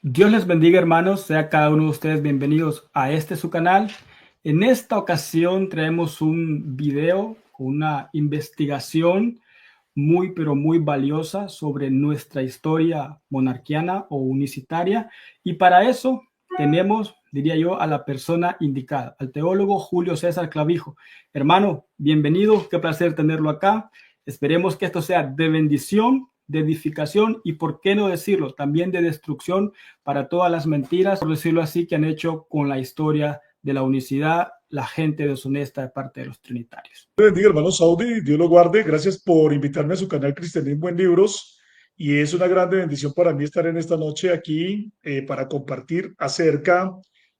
Dios les bendiga, hermanos. Sea cada uno de ustedes bienvenidos a su canal. En esta ocasión traemos un video, una investigación muy, pero muy valiosa sobre nuestra historia monarquiana o unicitaria. Y para eso tenemos, diría yo, a la persona indicada, al teólogo Julio César Clavijo. Hermano, bienvenido. Qué placer tenerlo acá. Esperemos que esto sea de bendición, de edificación y, por qué no decirlo, también de destrucción para todas las mentiras, por decirlo así, que han hecho con la historia de la unicidad la gente deshonesta de parte de los trinitarios. Dios bendiga, hermano Saudi, Dios lo guarde. Gracias por invitarme a su canal Cristianismo en Libros. Y es una grande bendición para mí estar en esta noche aquí para compartir acerca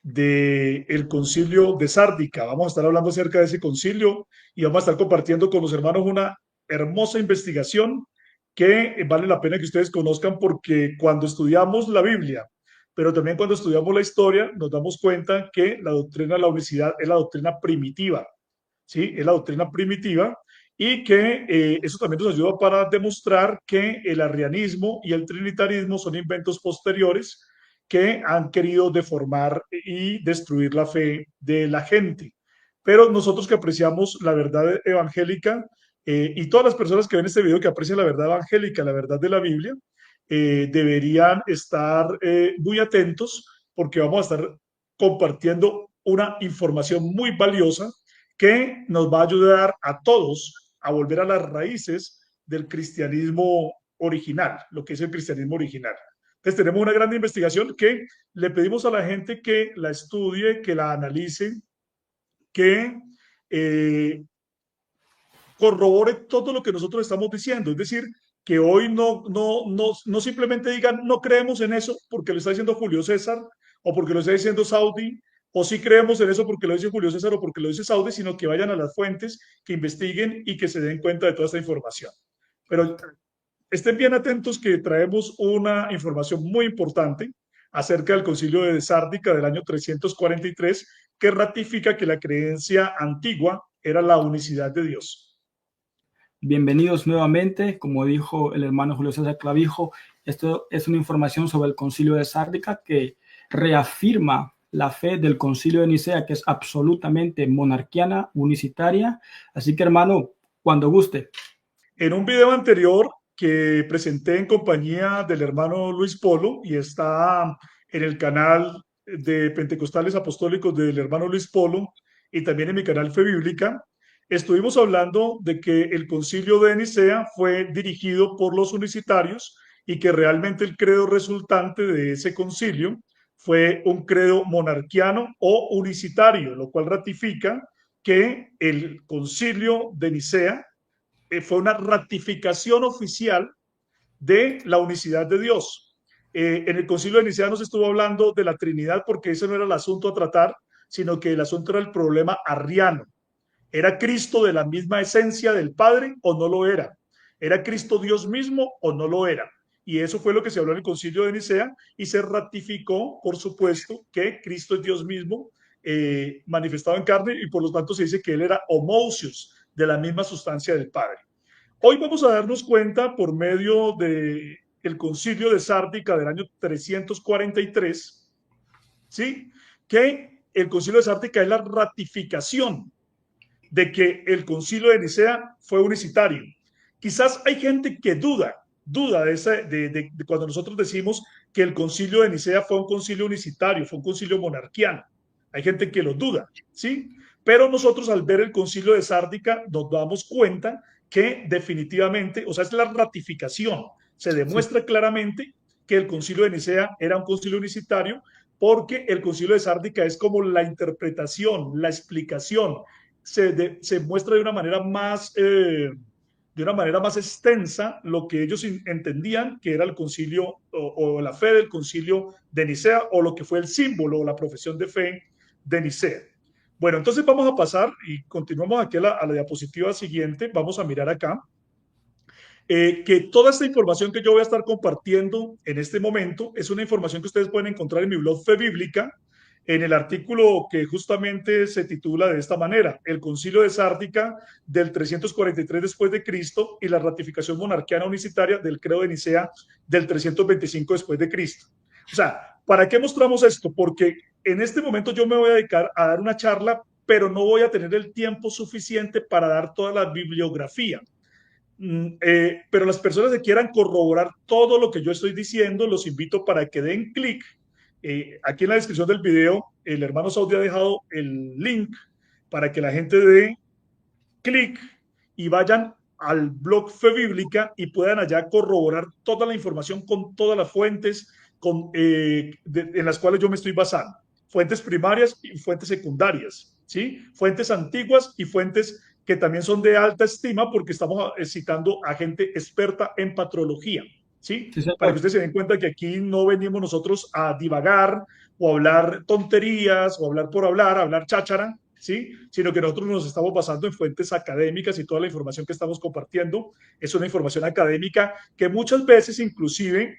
del concilio de Sárdica. Vamos a estar hablando acerca de ese concilio y vamos a estar compartiendo con los hermanos una hermosa investigación que vale la pena que ustedes conozcan porque cuando estudiamos la Biblia, pero también cuando estudiamos la historia, nos damos cuenta que la doctrina de la unicidad es la doctrina primitiva. ¿Sí? Es la doctrina primitiva y que eso también nos ayuda para demostrar que el arrianismo y el trinitarismo son inventos posteriores que han querido deformar y destruir la fe de la gente. Pero nosotros que apreciamos la verdad evangélica y todas las personas que ven este video que aprecian la verdad evangélica, la verdad de la Biblia, deberían estar muy atentos porque vamos a estar compartiendo una información muy valiosa que nos va a ayudar a todos a volver a las raíces del cristianismo original, lo que es el cristianismo original. Entonces tenemos una gran investigación que le pedimos a la gente que la estudie, que la analice, que eh, corrobore todo lo que nosotros estamos diciendo. Es decir, que hoy no simplemente digan no creemos en eso porque lo está diciendo Julio César o porque lo está diciendo Saudi, o sí creemos en eso porque lo dice Julio César o porque lo dice Saudi, sino que vayan a las fuentes, que investiguen y que se den cuenta de toda esta información. Pero estén bien atentos que traemos una información muy importante acerca del concilio de Sárdica del año 343 que ratifica que la creencia antigua era la unicidad de Dios. Bienvenidos nuevamente, como dijo el hermano Julio César Clavijo, esto es una información sobre el concilio de Sárdica que reafirma la fe del concilio de Nicea, que es absolutamente monarquiana, unicitaria. Así que, hermano, cuando guste. En un video anterior que presenté en compañía del hermano Luis Polo y está en el canal de Pentecostales Apostólicos del hermano Luis Polo y también en mi canal Fe Bíblica, estuvimos hablando de que el concilio de Nicea fue dirigido por los unicitarios y que realmente el credo resultante de ese concilio fue un credo monarquiano o unicitario, lo cual ratifica que el concilio de Nicea fue una ratificación oficial de la unicidad de Dios. En el concilio de Nicea no se estuvo hablando de la Trinidad porque ese no era el asunto a tratar, sino que el asunto era el problema arriano. ¿Era Cristo de la misma esencia del Padre o no lo era? ¿Era Cristo Dios mismo o no lo era? Y eso fue lo que se habló en el concilio de Nicea y se ratificó, por supuesto, que Cristo es Dios mismo manifestado en carne y por lo tanto se dice que él era homousios, de la misma sustancia del Padre. Hoy vamos a darnos cuenta por medio del concilio de Sárdica del año 343, ¿sí? Que el concilio de Sárdica es la ratificación de que el concilio de Nicea fue unicitario. Quizás hay gente que duda de cuando nosotros decimos que el concilio de Nicea fue un concilio unicitario, fue un concilio monarquiano. Hay gente que lo duda, ¿sí? Pero nosotros al ver el concilio de Sárdica nos damos cuenta que definitivamente, o sea, es la ratificación, se Sí. demuestra claramente que el concilio de Nicea era un concilio unicitario porque el concilio de Sárdica es como la interpretación, la explicación, se muestra de una manera más extensa lo que ellos entendían que era el concilio o la fe del concilio de Nicea o lo que fue el símbolo o la profesión de fe de Nicea. Bueno, entonces vamos a pasar y continuamos aquí a la diapositiva siguiente. Vamos a mirar acá que toda esta información que yo voy a estar compartiendo en este momento es una información que ustedes pueden encontrar en mi blog Fe Bíblica, en el artículo que justamente se titula de esta manera, el concilio de Sárdica del 343 después de Cristo y la ratificación monarquiana unicitaria del credo de Nicea del 325 después de Cristo. O sea, ¿para qué mostramos esto? Porque en este momento yo me voy a dedicar a dar una charla, pero no voy a tener el tiempo suficiente para dar toda la bibliografía. Pero las personas que quieran corroborar todo lo que yo estoy diciendo, los invito para que den clic. Aquí en la descripción del video, el hermano Saudi ha dejado el link para que la gente dé clic y vayan al blog Fe Bíblica y puedan allá corroborar toda la información con todas las fuentes en las cuales yo me estoy basando. Fuentes primarias y fuentes secundarias, ¿sí? Fuentes antiguas y fuentes que también son de alta estima porque estamos citando a gente experta en patrología, ¿sí? Sí, Para que señor. ustedes se den cuenta que aquí no venimos nosotros a divagar o a hablar tonterías o hablar por hablar, a hablar cháchara, ¿sí? Sino que nosotros nos estamos basando en fuentes académicas y toda la información que estamos compartiendo es una información académica que muchas veces inclusive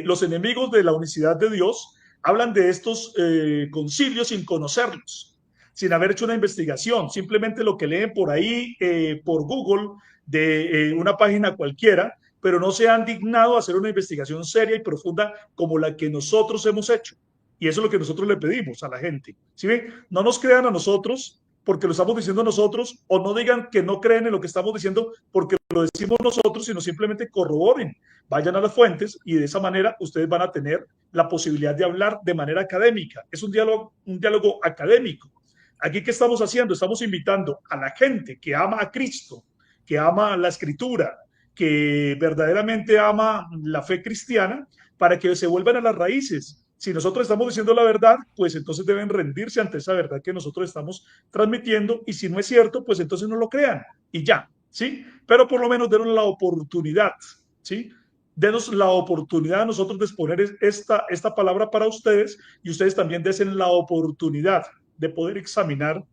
los enemigos de la unicidad de Dios hablan de estos concilios sin conocerlos, sin haber hecho una investigación, simplemente lo que leen por ahí, por Google, de una página cualquiera, pero no se han dignado a hacer una investigación seria y profunda como la que nosotros hemos hecho. Y eso es lo que nosotros le pedimos a la gente. ¿Sí ven? No nos crean a nosotros porque lo estamos diciendo nosotros, o no digan que no creen en lo que estamos diciendo porque lo decimos nosotros, sino simplemente corroboren, vayan a las fuentes y de esa manera ustedes van a tener la posibilidad de hablar de manera académica. Es un diálogo académico. Aquí, ¿qué estamos haciendo? Estamos invitando a la gente que ama a Cristo, que ama la Escritura, que verdaderamente ama la fe cristiana, para que se vuelvan a las raíces. Si nosotros estamos diciendo la verdad, pues entonces deben rendirse ante esa verdad que nosotros estamos transmitiendo, y si no es cierto, pues entonces no lo crean y ya, ¿sí? Pero por lo menos denos la oportunidad, ¿sí? Denos la oportunidad a nosotros de exponer esta palabra para ustedes, y ustedes también desen la oportunidad de poder examinar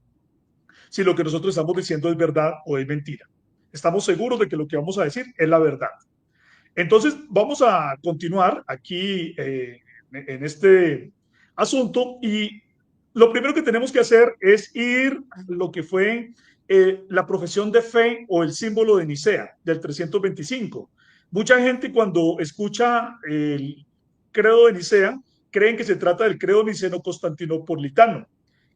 si lo que nosotros estamos diciendo es verdad o es mentira. Estamos seguros de que lo que vamos a decir es la verdad. Entonces, vamos a continuar aquí en este asunto, y lo primero que tenemos que hacer es ir a lo que fue la profesión de fe o el símbolo de Nicea del 325. Mucha gente cuando escucha el credo de Nicea creen que se trata del credo niceno-constantinopolitano,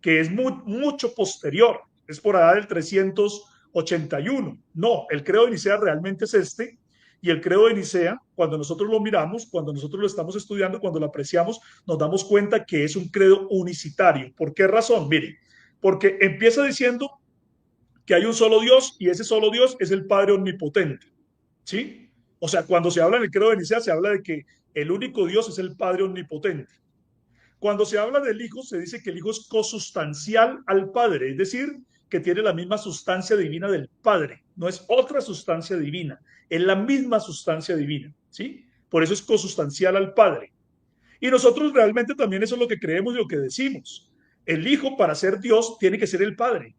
que es mucho posterior, es por allá del 381. No, el credo de Nicea realmente es este. Y el credo de Nicea, cuando nosotros lo miramos, cuando nosotros lo estamos estudiando, cuando lo apreciamos, nos damos cuenta que es un credo unicitario. ¿Por qué razón? Mire, porque empieza diciendo que hay un solo Dios y ese solo Dios es el Padre Omnipotente. ¿Sí? O sea, cuando se habla en el credo de Nicea, se habla de que el único Dios es el Padre Omnipotente. Cuando se habla del Hijo, se dice que el Hijo es cosustancial al Padre, es decir, que tiene la misma sustancia divina del Padre, no es otra sustancia divina, es la misma sustancia divina, ¿sí? Por eso es cosustancial al Padre. Y nosotros realmente también eso es lo que creemos y lo que decimos. El Hijo, para ser Dios, tiene que ser el Padre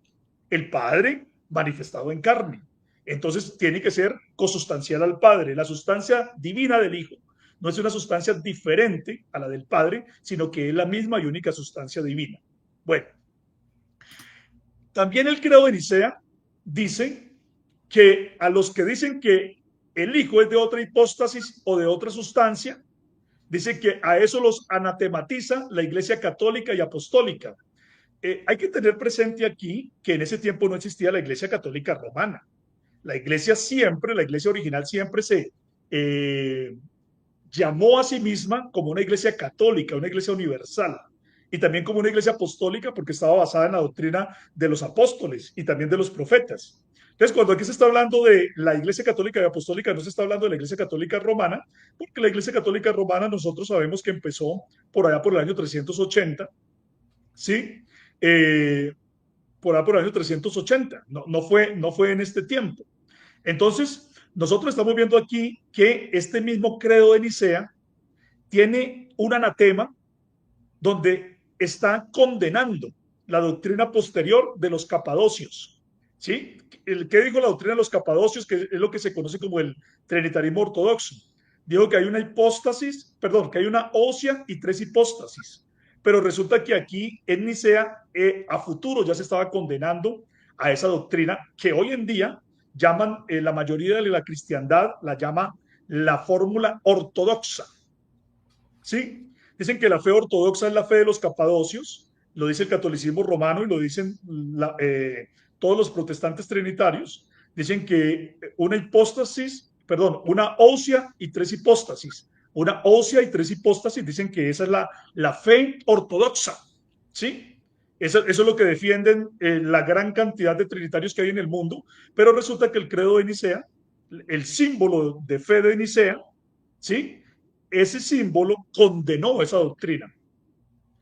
manifestado en carne. Entonces tiene que ser cosustancial al Padre. La sustancia divina del Hijo no es una sustancia diferente a la del Padre, sino que es la misma y única sustancia divina. Bueno, también el credo de Nicea dice que a los que dicen que el Hijo es de otra hipóstasis o de otra sustancia, dice que a eso los anatematiza la Iglesia Católica y Apostólica. Hay que tener presente aquí que en ese tiempo no existía la Iglesia Católica Romana. La Iglesia siempre, la Iglesia original siempre se llamó a sí misma como una Iglesia católica, una Iglesia universal, y también como una Iglesia apostólica porque estaba basada en la doctrina de los apóstoles y también de los profetas. Entonces, cuando aquí se está hablando de la Iglesia Católica y Apostólica, no se está hablando de la Iglesia Católica Romana, porque la Iglesia Católica Romana nosotros sabemos que empezó por allá por el año 380, ¿sí? Por allá por el año 380, no fue en este tiempo. Entonces, nosotros estamos viendo aquí que este mismo credo de Nicea tiene un anatema donde está condenando la doctrina posterior de los capadocios. ¿Sí? ¿Qué dijo la doctrina de los capadocios? Que es lo que se conoce como el trinitarismo ortodoxo. Dijo que hay una hipóstasis, perdón, que hay una ósea y tres hipóstasis. Pero resulta que aquí en Nicea, a futuro ya se estaba condenando a esa doctrina que hoy en día llaman, la mayoría de la cristiandad la llama la fórmula ortodoxa. ¿sí? Dicen que la fe ortodoxa es la fe de los capadocios, lo dice el catolicismo romano y lo dicen todos los protestantes trinitarios. Dicen que una hipóstasis, perdón, una ósea y tres hipóstasis. Una ósea y tres hipóstasis, dicen que esa es la fe ortodoxa, ¿sí? Eso es lo que defienden la gran cantidad de trinitarios que hay en el mundo, pero resulta que el credo de Nicea, el símbolo de fe de Nicea, ¿sí? Ese símbolo condenó esa doctrina,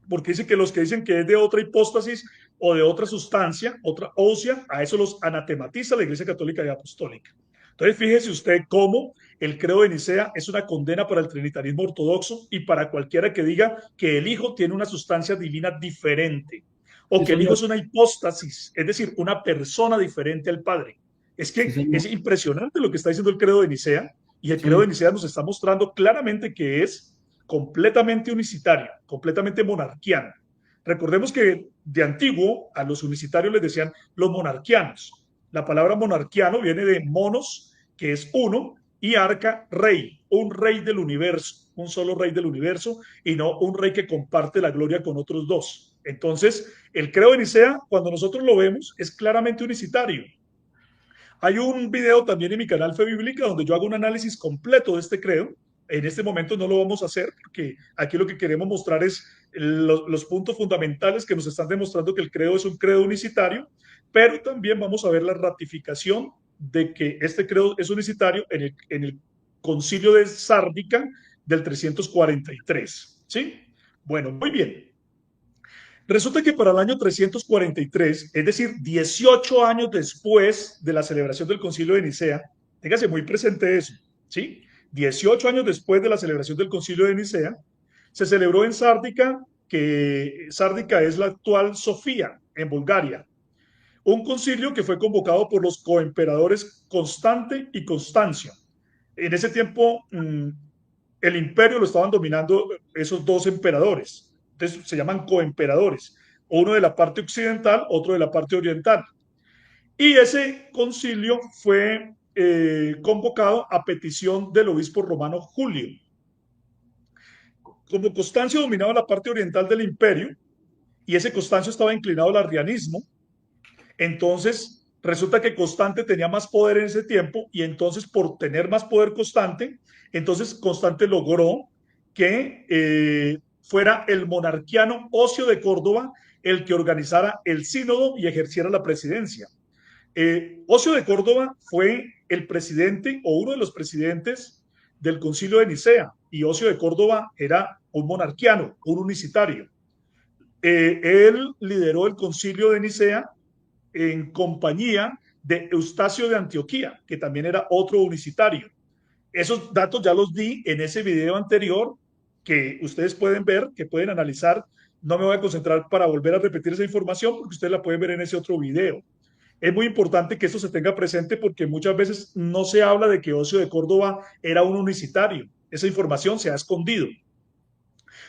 porque dice que los que dicen que es de otra hipóstasis o de otra sustancia, otra ósea, a eso los anatematiza la Iglesia Católica y Apostólica. Entonces, fíjese usted cómo el credo de Nicea es una condena para el trinitarismo ortodoxo y para cualquiera que diga que el Hijo tiene una sustancia divina diferente o Sí, que el Hijo señor. es una hipóstasis, es decir, una persona diferente al Padre. Es Sí, que es señor. impresionante lo que está diciendo el credo de Nicea y el credo de Sí, Nicea nos está mostrando claramente que es completamente unicitario, completamente monarquiano. Recordemos que de antiguo a los unicitarios les decían los monarquianos. La palabra monarquiano viene de monos, que es uno, y arca, rey, un rey del universo, un solo rey del universo, y no un rey que comparte la gloria con otros dos. Entonces, el credo de Nicea, cuando nosotros lo vemos, es claramente unicitario. Hay un video también en mi canal Fe Bíblica donde yo hago un análisis completo de este credo. En este momento no lo vamos a hacer porque aquí lo que queremos mostrar es los puntos fundamentales que nos están demostrando que el credo es un credo unicitario, pero también vamos a ver la ratificación de que este credo es unicitario en el concilio de Sárdica del 343. ¿Sí? Bueno, muy bien. Resulta que para el año 343, es decir, 18 años después de la celebración del Concilio de Nicea, téngase muy presente eso, ¿sí? 18 años después de la celebración del Concilio de Nicea, se celebró en Sárdica, que Sárdica es la actual Sofía, en Bulgaria, un concilio que fue convocado por los coemperadores Constante y Constancio. En ese tiempo, el imperio lo estaban dominando esos dos emperadores. Entonces se llaman coemperadores, uno de la parte occidental, otro de la parte oriental. Y ese concilio fue convocado a petición del obispo romano Julio. Como Constancio dominaba la parte oriental del imperio y ese Constancio estaba inclinado al arrianismo, entonces resulta que Constante tenía más poder en ese tiempo y entonces por tener más poder Constante, entonces Constante logró que fuera el monarquiano Ocio de Córdoba el que organizara el sínodo y ejerciera la presidencia. Ocio de Córdoba fue el presidente o uno de los presidentes del concilio de Nicea y Ocio de Córdoba era un monarquiano, un unicitario. Él lideró el concilio de Nicea en compañía de Eustacio de Antioquía, que también era otro unicitario. Esos datos ya los di en ese video anterior que ustedes pueden ver, que pueden analizar. No me voy a concentrar para volver a repetir esa información porque ustedes la pueden ver en ese otro video. Es muy importante que esto se tenga presente porque muchas veces no se habla de que Ocio de Córdoba era un unicitario. Esa información se ha escondido.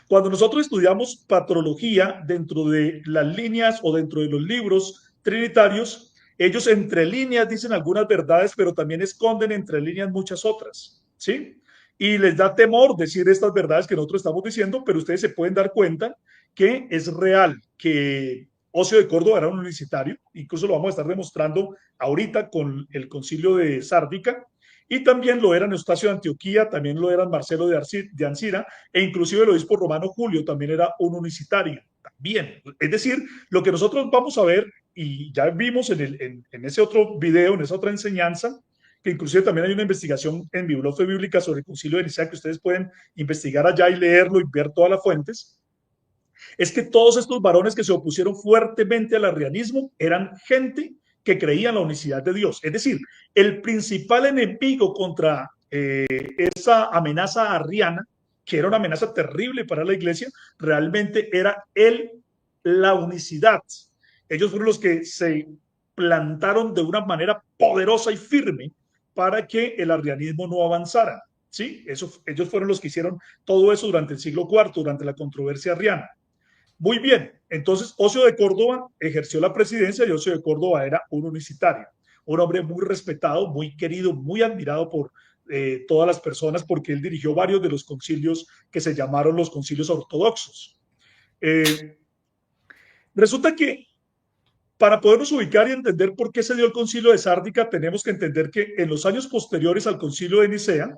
Cuando nosotros estudiamos patrología dentro de las líneas o dentro de los libros trinitarios, ellos entre líneas dicen algunas verdades, pero también esconden entre líneas muchas otras, ¿sí? Y les da temor decir estas verdades que nosotros estamos diciendo, pero ustedes se pueden dar cuenta que es real, que Ocio de Córdoba era un unicitario, incluso lo vamos a estar demostrando ahorita con el concilio de Sárdica, y también lo eran Eustacio de Antioquía, también lo eran Marcelo de Ancira, e inclusive el obispo romano Julio también era un unicitario, también. Es decir, lo que nosotros vamos a ver, y ya vimos en ese otro video, en esa otra enseñanza, que inclusive también hay una investigación en mi blog bíblica sobre el concilio de Nicea que ustedes pueden investigar allá y leerlo y ver todas las fuentes, es que todos estos varones que se opusieron fuertemente al arrianismo eran gente que creía en la unicidad de Dios. Es decir, el principal enemigo contra esa amenaza arriana, que era una amenaza terrible para la iglesia, realmente era la unicidad. Ellos fueron los que se plantaron de una manera poderosa y firme para que el arrianismo no avanzara. ¿Sí? Ellos fueron los que hicieron todo eso durante el siglo IV, durante la controversia arriana. Muy bien, entonces Ocio de Córdoba ejerció la presidencia y Ocio de Córdoba era un unicitario, un hombre muy respetado, muy querido, muy admirado por todas las personas porque él dirigió varios de los concilios que se llamaron los concilios ortodoxos. Resulta que para podernos ubicar y entender por qué se dio el concilio de Sárdica, tenemos que entender que en los años posteriores al concilio de Nicea,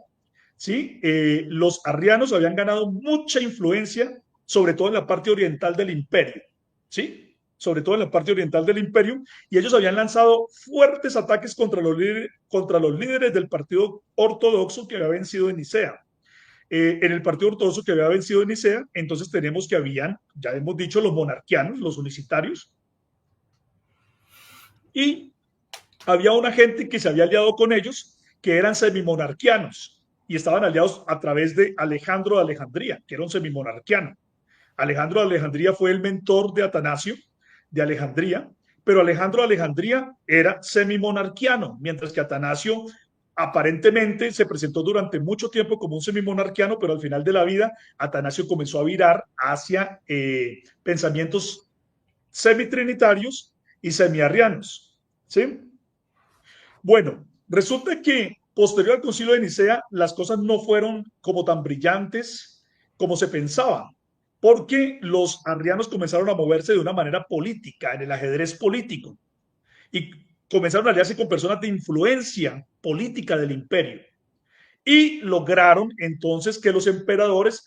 ¿sí? Los arrianos habían ganado mucha influencia, sobre todo en la parte oriental del imperio, ¿sí? Sobre todo en la parte oriental del imperio, y ellos habían lanzado fuertes ataques contra los líderes del partido ortodoxo que había vencido en Nicea. En el partido ortodoxo que había vencido en Nicea, entonces tenemos que habían, ya hemos dicho, los monarquianos, los unicitarios, y había una gente que se había aliado con ellos, que eran semimonarquianos, y estaban aliados a través de Alejandro de Alejandría, que era un semimonarquiano. Alejandro de Alejandría fue el mentor de Atanasio de Alejandría, pero Alejandro de Alejandría era semimonarquiano, mientras que Atanasio aparentemente se presentó durante mucho tiempo como un semimonarquiano, pero al final de la vida Atanasio comenzó a virar hacia pensamientos semitrinitarios y semiarrianos. ¿Sí? Bueno, resulta que posterior al concilio de Nicea las cosas no fueron como tan brillantes como se pensaba, porque los arrianos comenzaron a moverse de una manera política, en el ajedrez político, y comenzaron a aliarse con personas de influencia política del imperio. Y lograron entonces que los emperadores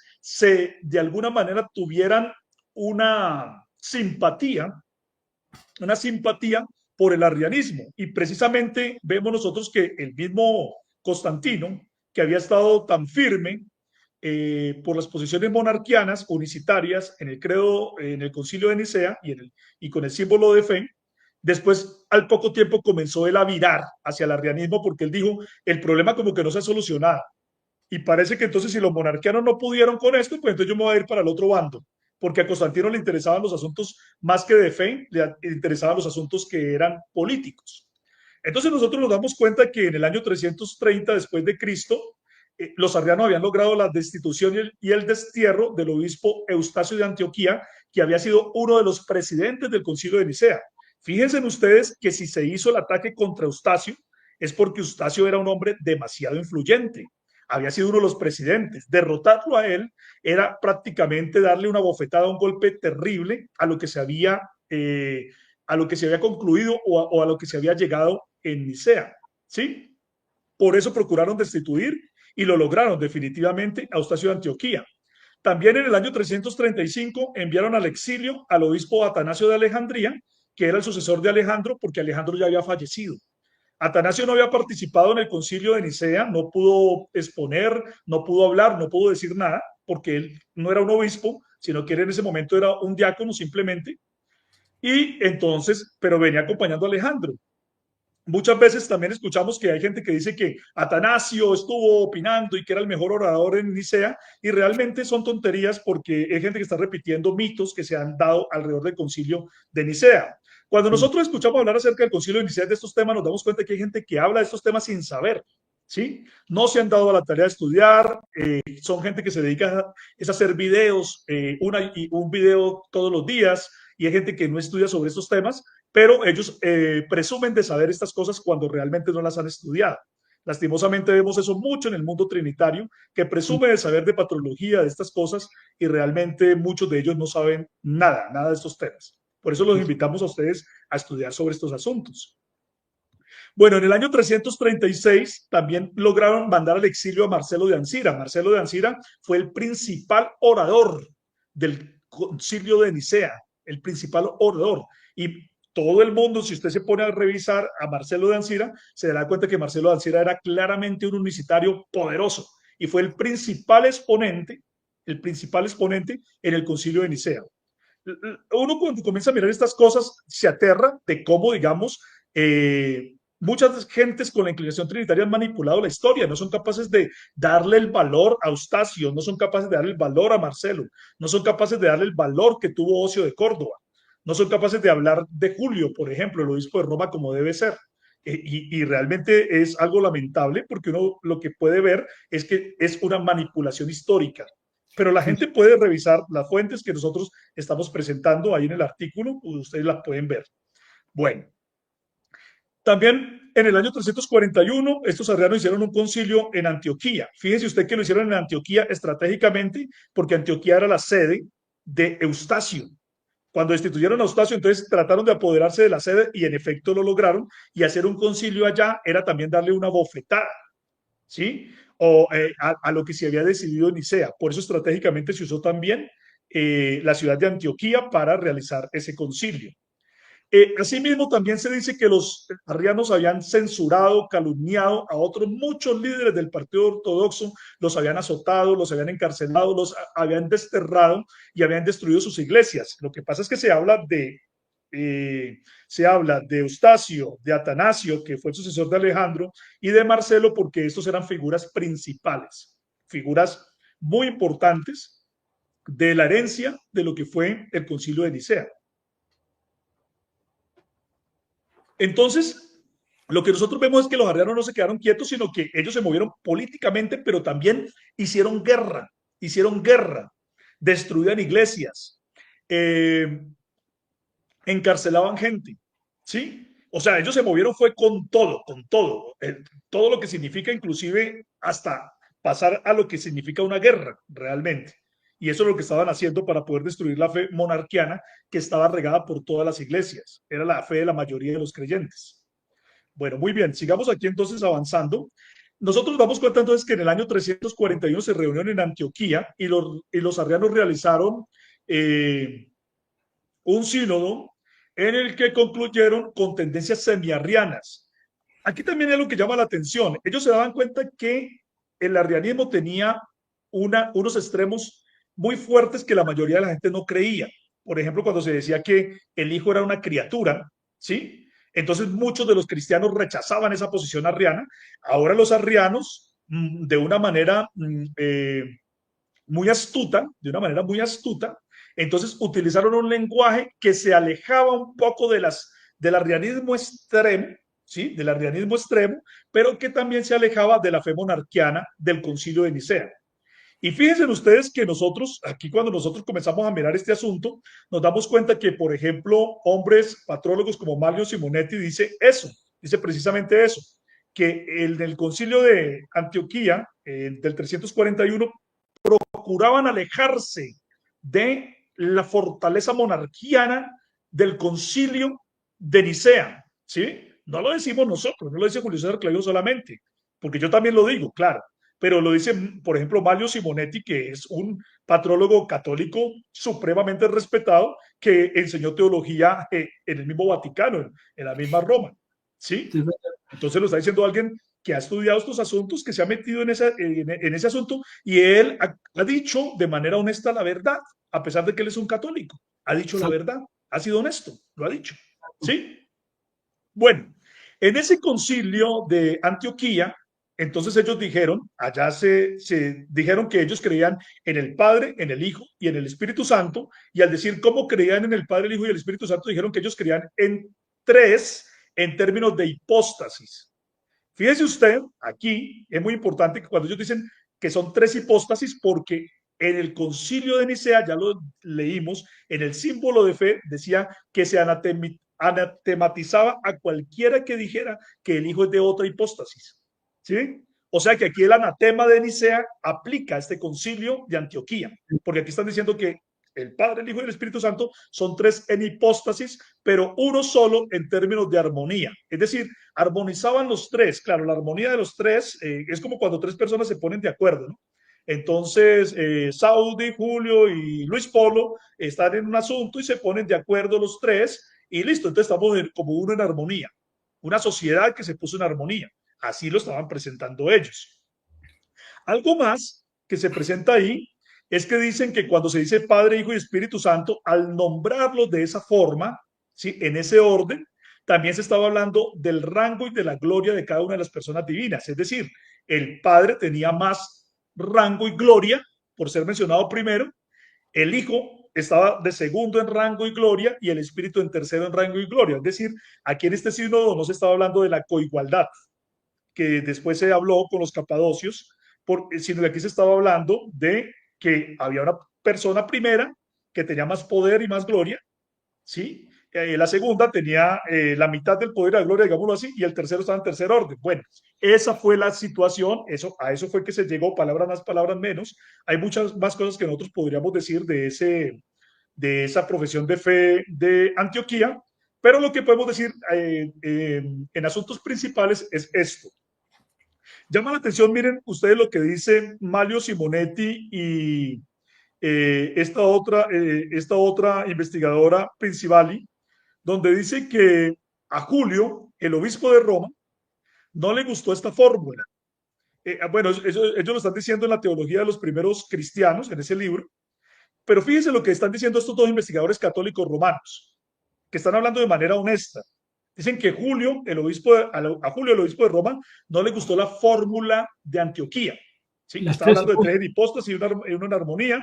de alguna manera tuvieran una simpatía por el arrianismo. Y precisamente vemos nosotros que el mismo Constantino, que había estado tan firme por las posiciones monarquianas, unicitarias, en el credo, en el concilio de Nicea y con el símbolo de fe, después al poco tiempo comenzó él a virar hacia el arrianismo porque él dijo, el problema como que no se ha solucionado. Y parece que entonces si los monarquianos no pudieron con esto, pues entonces yo me voy a ir para el otro bando, porque a Constantino le interesaban los asuntos más que de fe, le interesaban los asuntos que eran políticos. Entonces nosotros nos damos cuenta que en el año 330 después de Cristo, los arrianos habían logrado la destitución y el destierro del obispo Eustacio de Antioquía, que había sido uno de los presidentes del concilio de Nicea. Fíjense ustedes que si se hizo el ataque contra Eustacio, es porque Eustacio era un hombre demasiado influyente, había sido uno de los presidentes. Derrotarlo a él era prácticamente darle una bofetada, un golpe terrible a lo que se había concluido o a lo que se había llegado en Nicea. ¿Sí? Por eso procuraron destituir y lo lograron definitivamente a Eustacio de Antioquía. También en el año 335 enviaron al exilio al obispo Atanasio de Alejandría, que era el sucesor de Alejandro, porque Alejandro ya había fallecido. Atanasio no había participado en el concilio de Nicea, no pudo exponer, no pudo hablar, no pudo decir nada, porque él no era un obispo, sino que él en ese momento era un diácono simplemente. Y entonces, pero venía acompañando a Alejandro. Muchas veces también escuchamos que hay gente que dice que Atanasio estuvo opinando y que era el mejor orador en Nicea, y realmente son tonterías porque hay gente que está repitiendo mitos que se han dado alrededor del concilio de Nicea. Cuando nosotros escuchamos hablar acerca del concilio de Nicea de estos temas, nos damos cuenta que hay gente que habla de estos temas sin saber, ¿sí? No se han dado a la tarea de estudiar, son gente que se dedica a hacer videos, un video todos los días, y hay gente que no estudia sobre estos temas, pero ellos presumen de saber estas cosas cuando realmente no las han estudiado. Lastimosamente vemos eso mucho en el mundo trinitario, que presume de saber de patrología, de estas cosas, y realmente muchos de ellos no saben nada, nada de estos temas. Por eso los invitamos a ustedes a estudiar sobre estos asuntos. Bueno, en el año 336 también lograron mandar al exilio a Marcelo de Ancira. Marcelo de Ancira fue el principal orador del concilio de Nicea, el principal orador. Y todo el mundo, si usted se pone a revisar a Marcelo de Ancira, se dará cuenta que Marcelo de Ancira era claramente un unicitario poderoso y fue el principal exponente en el concilio de Nicea. Uno cuando comienza a mirar estas cosas se aterra de cómo, digamos, muchas gentes con la inclinación trinitaria han manipulado la historia, no son capaces de darle el valor a Eustacio, no son capaces de darle el valor a Marcelo, no son capaces de darle el valor que tuvo Ocio de Córdoba, no son capaces de hablar de Julio, por ejemplo, el obispo de Roma, como debe ser. Y realmente es algo lamentable porque uno lo que puede ver es que es una manipulación histórica. Pero la gente puede revisar las fuentes que nosotros estamos presentando ahí en el artículo, ustedes las pueden ver. Bueno, también en el año 341, estos arrianos hicieron un concilio en Antioquía. Fíjese usted que lo hicieron en Antioquía estratégicamente porque Antioquía era la sede de Eustacio. Cuando destituyeron a Eustacio, entonces trataron de apoderarse de la sede y en efecto lo lograron. Y hacer un concilio allá era también darle una bofetada, ¿sí? O a lo que se había decidido en Nicea. Por eso estratégicamente se usó también la ciudad de Antioquía para realizar ese concilio. Asimismo, también se dice que los arrianos habían censurado, calumniado a otros muchos líderes del partido ortodoxo, los habían azotado, los habían encarcelado, los habían desterrado y habían destruido sus iglesias. Lo que pasa es que se habla de Eustacio, de Atanasio, que fue el sucesor de Alejandro, y de Marcelo, porque estos eran figuras principales, figuras muy importantes de la herencia de lo que fue el concilio de Nicea. Entonces, lo que nosotros vemos es que los arrianos no se quedaron quietos, sino que ellos se movieron políticamente, pero también hicieron guerra, destruían iglesias, eh, encarcelaban gente, ¿sí? O sea, ellos se movieron fue con todo lo que significa, inclusive hasta pasar a lo que significa una guerra, realmente. Y eso es lo que estaban haciendo para poder destruir la fe monarquiana que estaba regada por todas las iglesias. Era la fe de la mayoría de los creyentes. Bueno, muy bien, sigamos aquí entonces avanzando. Nosotros damos cuenta entonces que en el año 341 se reunieron en Antioquía y los arrianos realizaron un sínodo en el que concluyeron con tendencias semiarrianas. Aquí también hay algo que llama la atención. Ellos se daban cuenta que el arrianismo tenía unos extremos muy fuertes que la mayoría de la gente no creía. Por ejemplo, cuando se decía que el hijo era una criatura, ¿sí? Entonces muchos de los cristianos rechazaban esa posición arriana. Ahora los arrianos, de una manera muy astuta, entonces utilizaron un lenguaje que se alejaba un poco del arrianismo extremo, ¿sí? Del arrianismo extremo, pero que también se alejaba de la fe monarquiana del concilio de Nicea. Y fíjense ustedes que nosotros, aquí cuando nosotros comenzamos a mirar este asunto, nos damos cuenta que, por ejemplo, hombres patrólogos como Mario Simonetti dice precisamente eso, que en el concilio de Antioquía del 341 procuraban alejarse de la fortaleza monarquiana del concilio de Nicea, ¿sí? No lo decimos nosotros, no lo dice Julio César Clavijo solamente, porque yo también lo digo, claro, pero lo dice, por ejemplo, Mario Simonetti, que es un patrólogo católico supremamente respetado, que enseñó teología en el mismo Vaticano, en la misma Roma, ¿sí? Sí, Entonces lo está diciendo alguien que ha estudiado estos asuntos, que se ha metido en ese asunto, y él ha dicho de manera honesta la verdad, a pesar de que él es un católico. Ha dicho la verdad, ha sido honesto, lo ha dicho. ¿Sí? Bueno, en ese concilio de Antioquía, entonces ellos dijeron, se dijeron que ellos creían en el Padre, en el Hijo y en el Espíritu Santo, y al decir cómo creían en el Padre, el Hijo y el Espíritu Santo, dijeron que ellos creían en tres en términos de hipóstasis. Fíjese usted, aquí es muy importante que cuando ellos dicen que son tres hipóstasis, porque en el concilio de Nicea, ya lo leímos, en el símbolo de fe decía que se anatematizaba a cualquiera que dijera que el Hijo es de otra hipóstasis. ¿Sí? O sea que aquí el anatema de Nicea aplica a este concilio de Antioquía, porque aquí están diciendo que el Padre, el Hijo y el Espíritu Santo son tres en hipóstasis, pero uno solo en términos de armonía. Es decir, armonizaban los tres. Claro, la armonía de los tres es como cuando tres personas se ponen de acuerdo, ¿no? Entonces, Saudi, Julio y Luis Polo están en un asunto y se ponen de acuerdo los tres y listo. Entonces estamos como uno en armonía. Una sociedad que se puso en armonía. Así lo estaban presentando ellos. Algo más que se presenta ahí es que dicen que cuando se dice Padre, Hijo y Espíritu Santo, al nombrarlos de esa forma, ¿sí? En ese orden, también se estaba hablando del rango y de la gloria de cada una de las personas divinas. Es decir, el Padre tenía más rango y gloria por ser mencionado primero, el Hijo estaba de segundo en rango y gloria y el Espíritu en tercero en rango y gloria. Es decir, aquí en este sínodo no se estaba hablando de la coigualdad, que después se habló con los capadocios, sino que aquí se estaba hablando de que había una persona primera que tenía más poder y más gloria, ¿sí? la segunda tenía la mitad del poder y la gloria, digámoslo así, y el tercero estaba en tercer orden. Bueno, esa fue la situación, a eso fue que se llegó, palabras más, palabras menos. Hay muchas más cosas que nosotros podríamos decir de esa profesión de fe de Antioquía, pero lo que podemos decir en asuntos principales es esto. Llama la atención, miren ustedes lo que dice Manlio Simonetti y esta otra investigadora Principali, donde dice que a Julio, el obispo de Roma, no le gustó esta fórmula. Bueno, ellos lo están diciendo en la teología de los primeros cristianos, en ese libro, pero fíjense lo que están diciendo estos dos investigadores católicos romanos, que están hablando de manera honesta. Dicen que Julio, a Julio, el obispo de Roma, no le gustó la fórmula de Antioquía. ¿Sí? Las Estaba tres hablando de hipótesis. tres hipóstasis y una armonía,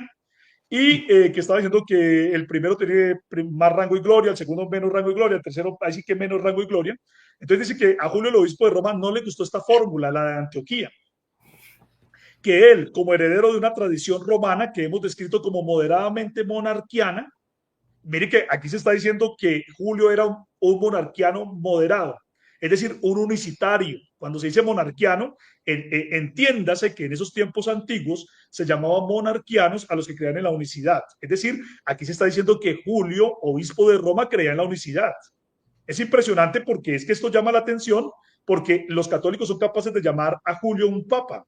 y que estaba diciendo que el primero tenía más rango y gloria, el segundo menos rango y gloria, el tercero ahí sí que menos rango y gloria. Entonces dice que a Julio, el obispo de Roma, no le gustó esta fórmula, la de Antioquía, que él, como heredero de una tradición romana que hemos descrito como moderadamente monarquiana, mire que aquí se está diciendo que Julio era un monarquiano moderado, es decir, un unicitario. Cuando se dice monarquiano, entiéndase que en esos tiempos antiguos se llamaban monarquianos a los que creían en la unicidad. Es decir, aquí se está diciendo que Julio, obispo de Roma, creía en la unicidad. Es impresionante porque es que esto llama la atención porque los católicos son capaces de llamar a Julio un papa.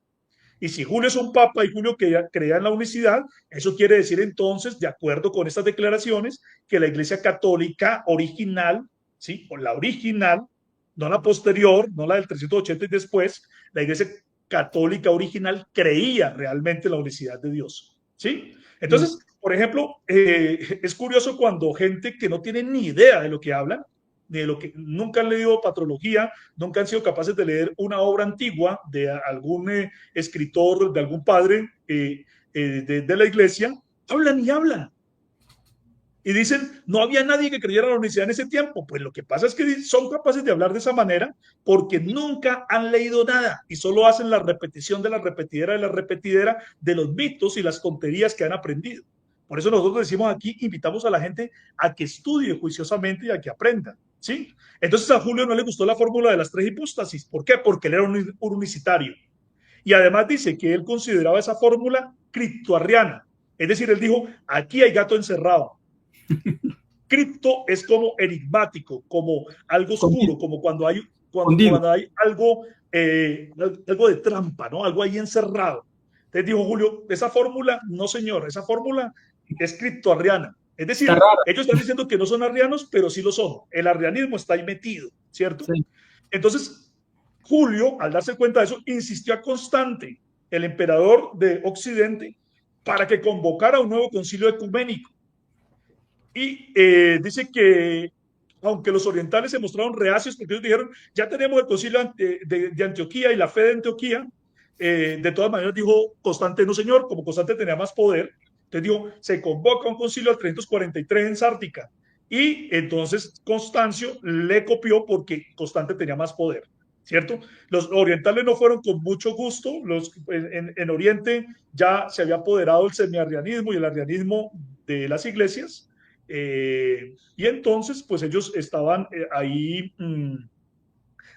Y si Julio es un papa y Julio crea en la unicidad, eso quiere decir entonces, de acuerdo con estas declaraciones, que la Iglesia Católica original, ¿sí? O la original, no la posterior, no la del 380 y después, la Iglesia Católica original creía realmente en la unicidad de Dios, ¿sí? Entonces, por ejemplo, es curioso cuando gente que no tiene ni idea de lo que hablan, de lo que nunca han leído patrología, nunca han sido capaces de leer una obra antigua de algún escritor, de algún padre de la iglesia, hablan y hablan. Y dicen, no había nadie que creyera en la unicidad en ese tiempo. Pues lo que pasa es que son capaces de hablar de esa manera porque nunca han leído nada y solo hacen la repetición de la repetidera de los mitos y las tonterías que han aprendido. Por eso nosotros decimos aquí, invitamos a la gente a que estudie juiciosamente y a que aprenda. ¿Sí? Entonces a Julio no le gustó la fórmula de las tres hipóstasis. ¿Por qué? Porque él era un unicitario. Y además dice que él consideraba esa fórmula criptoarriana. Es decir, él dijo, aquí hay gato encerrado. Cripto es como enigmático, como algo oscuro, como cuando hay algo, algo de trampa, ¿no? Algo ahí encerrado. Entonces dijo Julio, esa fórmula, no señor, esa fórmula es criptoarriana. Es Está decir, rara. ellos están diciendo que no son arrianos, pero sí lo son. El arrianismo está ahí metido, ¿cierto? Sí. Entonces, Julio, al darse cuenta de eso, insistió a Constante, el emperador de Occidente, para que convocara un nuevo concilio ecuménico. Y dice que, aunque los orientales se mostraron reacios, porque ellos dijeron, ya tenemos el concilio de Antioquía y la fe de Antioquía, de todas maneras dijo Constante, no señor, como Constante tenía más poder, entonces dijo, se convoca un concilio al 343 en Sártica. Y entonces Constancio le copió porque Constante tenía más poder, ¿cierto? Los orientales no fueron con mucho gusto, en Oriente ya se había apoderado el semiarrianismo y el arrianismo de las iglesias, y entonces, pues ellos estaban ahí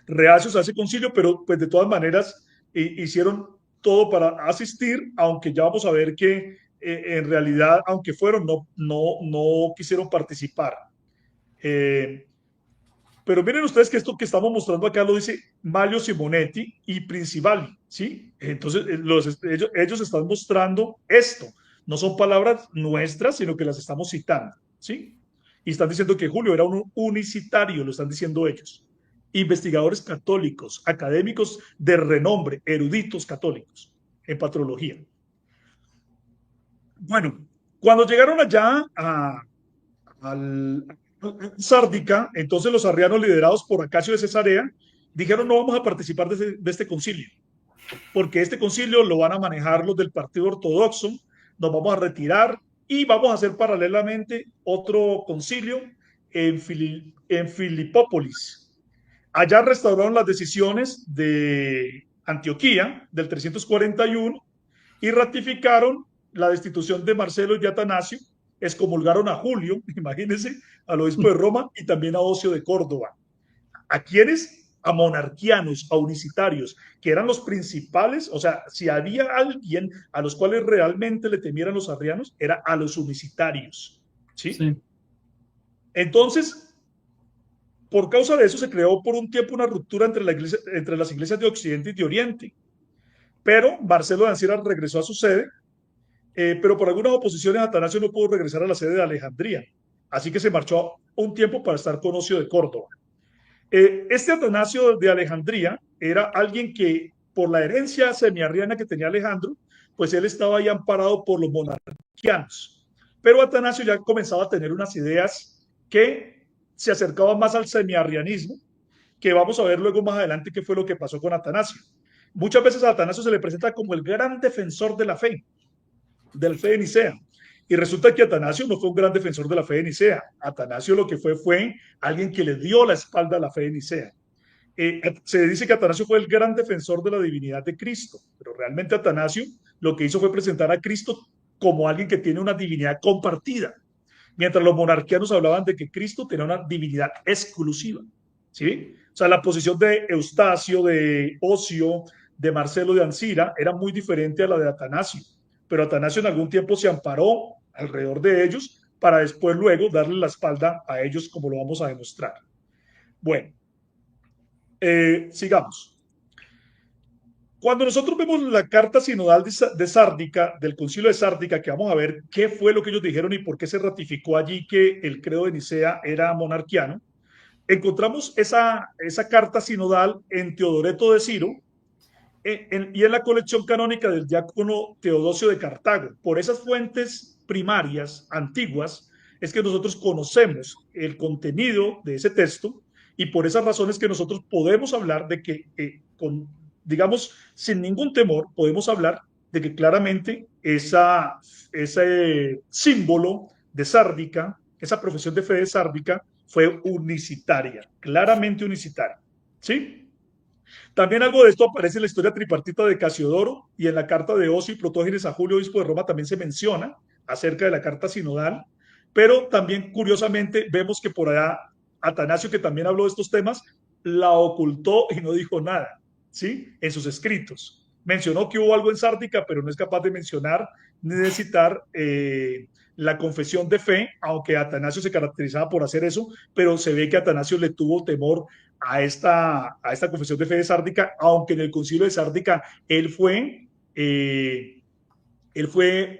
reacios a ese concilio, pero pues de todas maneras hicieron todo para asistir, aunque ya vamos a ver que en realidad, aunque fueron, no quisieron participar. Eh, pero miren ustedes que esto que estamos mostrando acá lo dice Manlio Simonetti y Principali, ¿sí? Entonces, ellos están mostrando esto. No son palabras nuestras, sino que las estamos citando, ¿sí? Y están diciendo que Julio era un unicitario, lo están diciendo ellos. Investigadores católicos, académicos de renombre, eruditos católicos en patrología. Bueno, cuando llegaron allá al Sárdica, entonces los arrianos liderados por Acacio de Cesarea dijeron no vamos a participar de este concilio, porque este concilio lo van a manejar los del partido ortodoxo, nos vamos a retirar y vamos a hacer paralelamente otro concilio en Filipópolis. Allá restauraron las decisiones de Antioquía del 341 y ratificaron la destitución de Marcelo y de Atanasio, excomulgaron a Julio, imagínense, al obispo de Roma y también a Ocio de Córdoba. ¿A quiénes? A monarquianos, a unicitarios, que eran los principales. O sea, si había alguien a los cuales realmente le temieran los arrianos, era a los unicitarios, ¿sí? Sí, Entonces, por causa de eso se creó por un tiempo una ruptura entre las iglesias de Occidente y de Oriente. Pero Marcelo de Ancira regresó a su sede, pero por algunas oposiciones Atanasio no pudo regresar a la sede de Alejandría. Así que se marchó un tiempo para estar con Ocio de Córdoba. Este Atanasio de Alejandría era alguien que, por la herencia semiarriana que tenía Alejandro, pues él estaba ahí amparado por los monarquianos. Pero Atanasio ya comenzaba a tener unas ideas que se acercaban más al semiarrianismo, que vamos a ver luego más adelante qué fue lo que pasó con Atanasio. Muchas veces a Atanasio se le presenta como el gran defensor de la fe, del fe de Nicea. Y resulta que Atanasio no fue un gran defensor de la fe de Nicea. Atanasio lo que fue alguien que le dio la espalda a la fe de Nicea. Se dice que Atanasio fue el gran defensor de la divinidad de Cristo, pero realmente Atanasio lo que hizo fue presentar a Cristo como alguien que tiene una divinidad compartida, mientras los monarquianos hablaban de que Cristo tenía una divinidad exclusiva. ¿Sí? O sea, la posición de Eustacio, de Ocio, de Marcelo de Ancira era muy diferente a la de Atanasio, pero Atanasio en algún tiempo se amparó alrededor de ellos para después luego darle la espalda a ellos, como lo vamos a demostrar. Bueno, sigamos. Cuando nosotros vemos la carta sinodal de Sárdica, del concilio de Sárdica, que vamos a ver qué fue lo que ellos dijeron y por qué se ratificó allí que el credo de Nicea era monarquiano, encontramos esa carta sinodal en Teodoreto de Ciro y en la colección canónica del diácono Teodosio de Cartago. Por esas fuentes primarias, antiguas, es que nosotros conocemos el contenido de ese texto y por esas razones que nosotros podemos hablar de que, digamos, sin ningún temor, podemos hablar de que claramente ese símbolo de Sárdica, esa profesión de fe de Sárdica, fue unicitaria, claramente unicitaria. ¿Sí? También algo de esto aparece en la historia tripartita de Casiodoro y en la carta de Ocio y Protógenes a Julio, obispo de Roma, también se menciona acerca de la carta sinodal, pero también curiosamente vemos que por allá Atanasio, que también habló de estos temas, la ocultó y no dijo nada, ¿sí? En sus escritos. Mencionó que hubo algo en Sárdica, pero no es capaz de mencionar ni de citar la confesión de fe, aunque Atanasio se caracterizaba por hacer eso, pero se ve que Atanasio le tuvo temor a esta confesión de fe de Sárdica, aunque en el concilio de Sárdica él fue,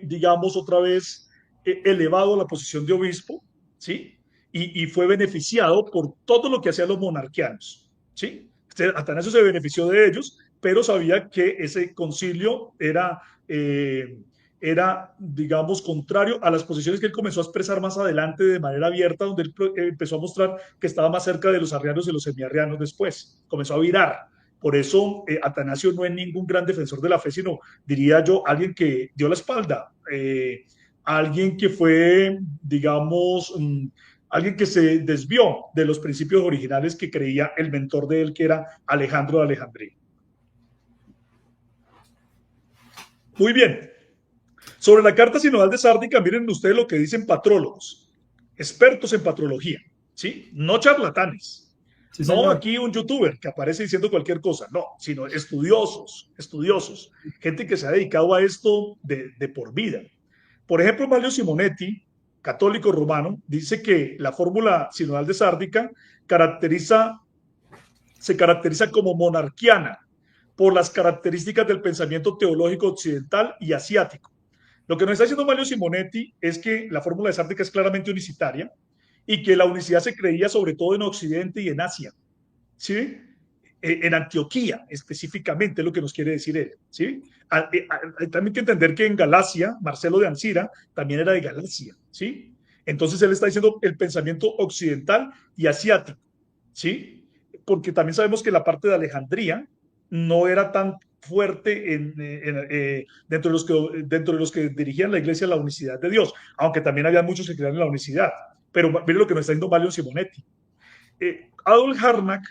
digamos, otra vez elevado a la posición de obispo, ¿sí? Y fue beneficiado por todo lo que hacían los monarquianos, ¿sí? Atanasio se benefició de ellos, pero sabía que ese concilio era, digamos, contrario a las posiciones que él comenzó a expresar más adelante de manera abierta, donde él empezó a mostrar que estaba más cerca de los arrianos y los semiarrianos después. Comenzó a virar. Por eso Atanasio no es ningún gran defensor de la fe, sino, diría yo, alguien que dio la espalda, alguien que fue, digamos, alguien que se desvió de los principios originales que creía el mentor de él, que era Alejandro de Alejandría. Muy bien. Sobre la carta sinodal de Sárdica, miren ustedes lo que dicen patrólogos, expertos en patrología, ¿sí? No charlatanes, sí, no señor. aquí un youtuber que aparece diciendo cualquier cosa, no, sino estudiosos, gente que se ha dedicado a esto de por vida. Por ejemplo, Mario Simonetti, católico romano, dice que la fórmula sinodal de Sárdica se caracteriza como monarquiana por las características del pensamiento teológico occidental y asiático. Lo que nos está diciendo Mario Simonetti es que la fórmula de Sárdica es claramente unicitaria y que la unicidad se creía sobre todo en Occidente y en Asia, ¿sí? En Antioquía específicamente, es lo que nos quiere decir él, ¿sí? También hay que entender que en Galacia, Marcelo de Ancira también era de Galacia, ¿sí? Entonces él está diciendo el pensamiento occidental y asiático, ¿sí? Porque también sabemos que la parte de Alejandría no era tan fuerte dentro de los que dirigían la iglesia la unicidad de Dios, aunque también había muchos que creían en la unicidad. Pero mire lo que nos está diciendo Mario Simonetti. Adolf Harnack,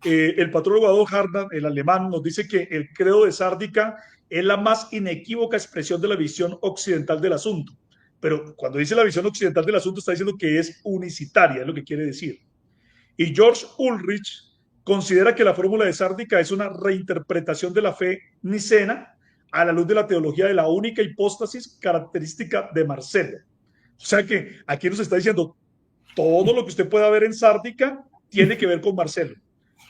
el patrólogo Adolf Harnack, el alemán, nos dice que el credo de Sárdica es la más inequívoca expresión de la visión occidental del asunto. Pero cuando dice la visión occidental del asunto, está diciendo que es unicitaria, es lo que quiere decir. Y George Ulrich considera que la fórmula de Sárdica es una reinterpretación de la fe nicena a la luz de la teología de la única hipóstasis característica de Marcelo. O sea que aquí nos está diciendo todo lo que usted pueda ver en Sárdica tiene que ver con Marcelo.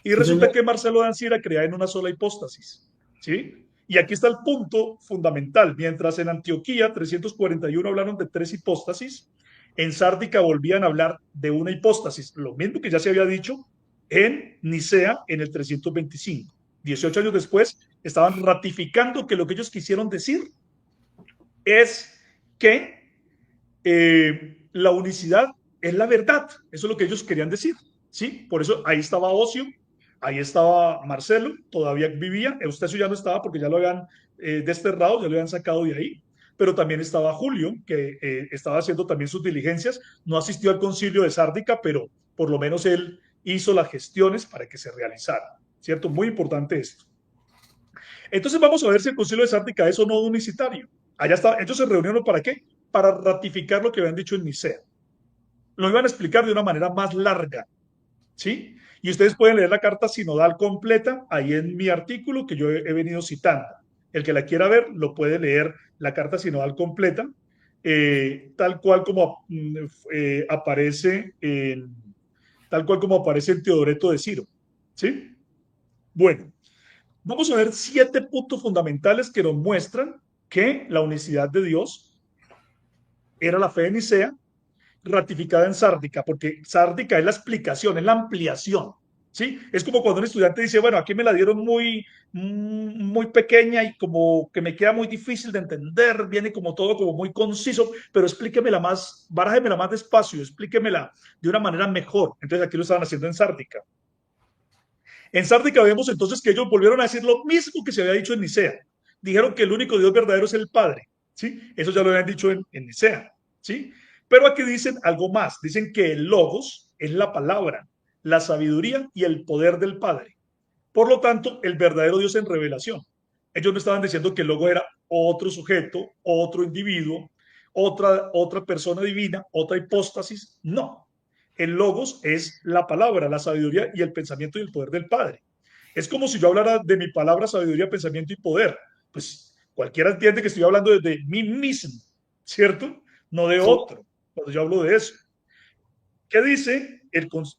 Y Sí, resulta señor. que Marcelo de Ancira crea en una sola hipóstasis. ¿Sí? Y aquí está el punto fundamental. Mientras en Antioquía 341 hablaron de tres hipóstasis, en Sárdica volvían a hablar de una hipóstasis, lo mismo que ya se había dicho en Nicea en el 325. 18 años después estaban ratificando que lo que ellos quisieron decir es que la unicidad es la verdad. Eso es lo que ellos querían decir. ¿Sí? Por eso ahí estaba Ocio, ahí estaba Marcelo, todavía vivía. Eustacio ya no estaba porque ya lo habían desterrado, ya lo habían sacado de ahí. Pero también estaba Julio, que estaba haciendo también sus diligencias. No asistió al concilio de Sárdica, pero por lo menos él hizo las gestiones para que se realizara. ¿Cierto? Muy importante esto. Entonces vamos a ver si el concilio de Sárdica es o no unicitario. Allá está, ellos se reunieron ¿para qué? Para ratificar lo que habían dicho en Nicea. Lo iban a explicar de una manera más larga, ¿sí? Y ustedes pueden leer la carta sinodal completa ahí en mi artículo que yo he venido citando. El que la quiera ver lo puede leer la carta sinodal completa, tal cual como aparece tal cual como aparece en Teodoreto de Ciro, ¿sí? Bueno, vamos a ver 7 puntos fundamentales que nos muestran que la unicidad de Dios era la fe de Nicea, ratificada en Sárdica, porque Sárdica es la explicación, es la ampliación. ¿Sí? Es como cuando un estudiante dice, bueno, aquí me la dieron muy pequeña y como que me queda muy difícil de entender, viene como todo como muy conciso, pero explíquemela más, barájemela más despacio, explíquemela de una manera mejor. Entonces aquí lo estaban haciendo en Sárdica. En Sárdica vemos entonces que ellos volvieron a decir lo mismo que se había dicho en Nicea. Dijeron que el único Dios verdadero es el Padre. ¿Sí? Eso ya lo habían dicho en Nicea. ¿Sí? Pero aquí dicen algo más. Dicen que el Logos es la palabra, la sabiduría y el poder del Padre. Por lo tanto, el verdadero Dios en revelación. Ellos no estaban diciendo que el Logo era otro sujeto, otro individuo, otra persona divina, otra hipóstasis. No, el logos es la palabra, la sabiduría y el pensamiento y el poder del Padre. Es como si yo hablara de mi palabra, sabiduría, pensamiento y poder. Pues cualquiera entiende que estoy hablando de mí mismo, ¿cierto? No de Sí. otro, cuando yo hablo de eso. ¿Qué dice